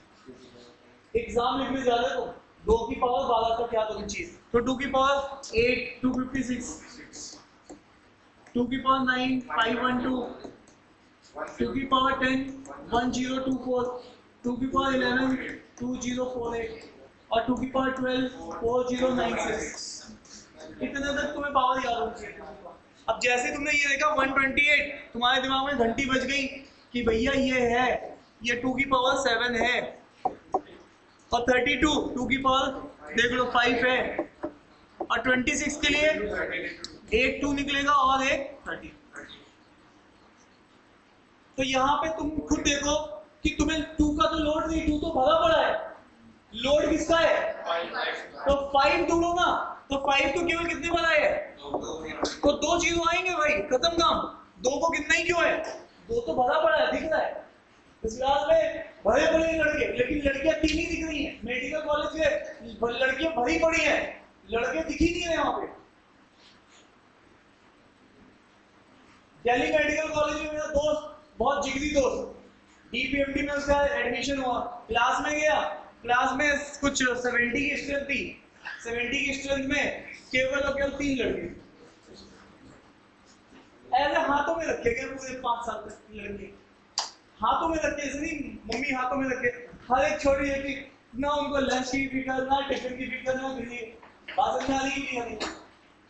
एग्जाम लिखने जा रहे हो तो 2 की पावर 12 तक याद होनी चाहिए। तो 2 की पावर 8 256, 2 की पावर 9 512, 2 की पावर 10 1024, 2 की पावर 11 2048, और 2 की पावर 12 4096। इतने तक तुम्हें पावर याद होनी चाहिए। अब जैसे तुमने ये देखा 128, तुम्हारे दिमाग में घंटी बज गई कि भैया ये है, ये 2 की पावर 7 है, और 32 2 की पावर देख लो 5 है, और 26 के लिए 8 2 निकलेगा और एक 30। तो यहाँ पे तुम खुद देखो कि तुम्हें 2 का तो लोड नहीं, 2 तो भरा पड़ा है, लोड किसका है? तो 5 ढूंढो ना, तो 5 तो केवल कितने बार आए हैं? तो 2 जीरो आएंगे भाई, खत्म काम। 2 को कितना ही क्यों है? 2 तो भरा पड़ा है, दिख रहा है। इस क्लास में भरे पड़े लड़के, लेकिन लड़कियां 3 ही दिख रही हैं। मेडिकल कॉलेज में लड़कियां भरी पड़ी हैं, लड़के दिख ही नहीं रहे वहां पे। दिल्ली मेडिकल कॉलेज में मेरा दोस्त, बहुत जिगरी दोस्त, डीपीएमडी में उसका एडमिशन हुआ, क्लास में गया, क्लास में कुछ 70 की स्ट्रेंथ थी, 70 की स्ट्रेंथ में केवल और केवल 3 लड़के ऐसे हाथों में रखे गए, पूरे 5 साल तक लड़के हाथों में रखे, ऐसे नहीं मम्मी हाथों में रखे, हर एक छोटी छोटी, ना उनको लंच की फिक्र, ना टिफिन की फिक्र, ना किसी बात में आ रही।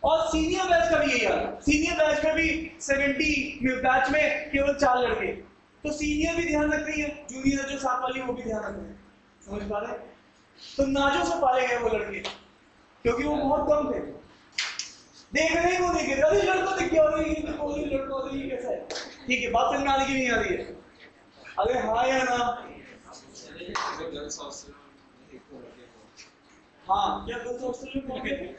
और सीनियर बैच का भी यही हाल, सीनियर बैच में भी 70 बैच में केवल 4 लड़के, तो सीनियर भी ध्यान रख रही है, जूनियर जो साथ वाली वो भी ध्यान रख रहे हैं, समझ पा रहे? तो नाजों से पाले गए वो लड़के, क्योंकि वो बहुत कम थे। देख रहे को देख रहे, अरे लड़का देख क्या रही है, कोई लड़का देख ये कैसा है, ठीक है, बात समझ में आ रही नहीं आ रही है? अरे हाँ या ना? हाँ, क्या गर्ल्स हॉस्टल में